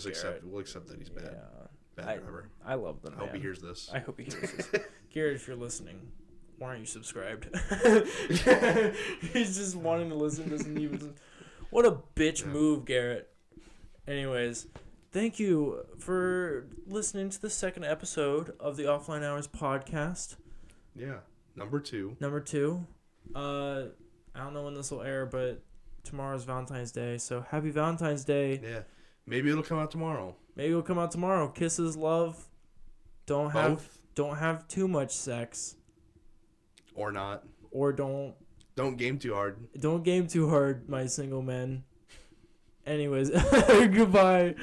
We'll accept that he's bad. Yeah. Bad driver. I love them. I hope he hears this. I hope he hears this. Garrett, if you're listening, why aren't you subscribed? He's just wanting to listen, doesn't even. What a bitch move, Garrett. Anyways, thank you for listening to the second episode of the Offline Hours podcast. Yeah, number 2. I don't know when this will air, but tomorrow's Valentine's Day, so happy Valentine's Day. Yeah, maybe it'll come out tomorrow. Kisses, love. Don't have too much sex. Or not. Or don't. Don't game too hard. Don't game too hard, my single men. Anyways, goodbye.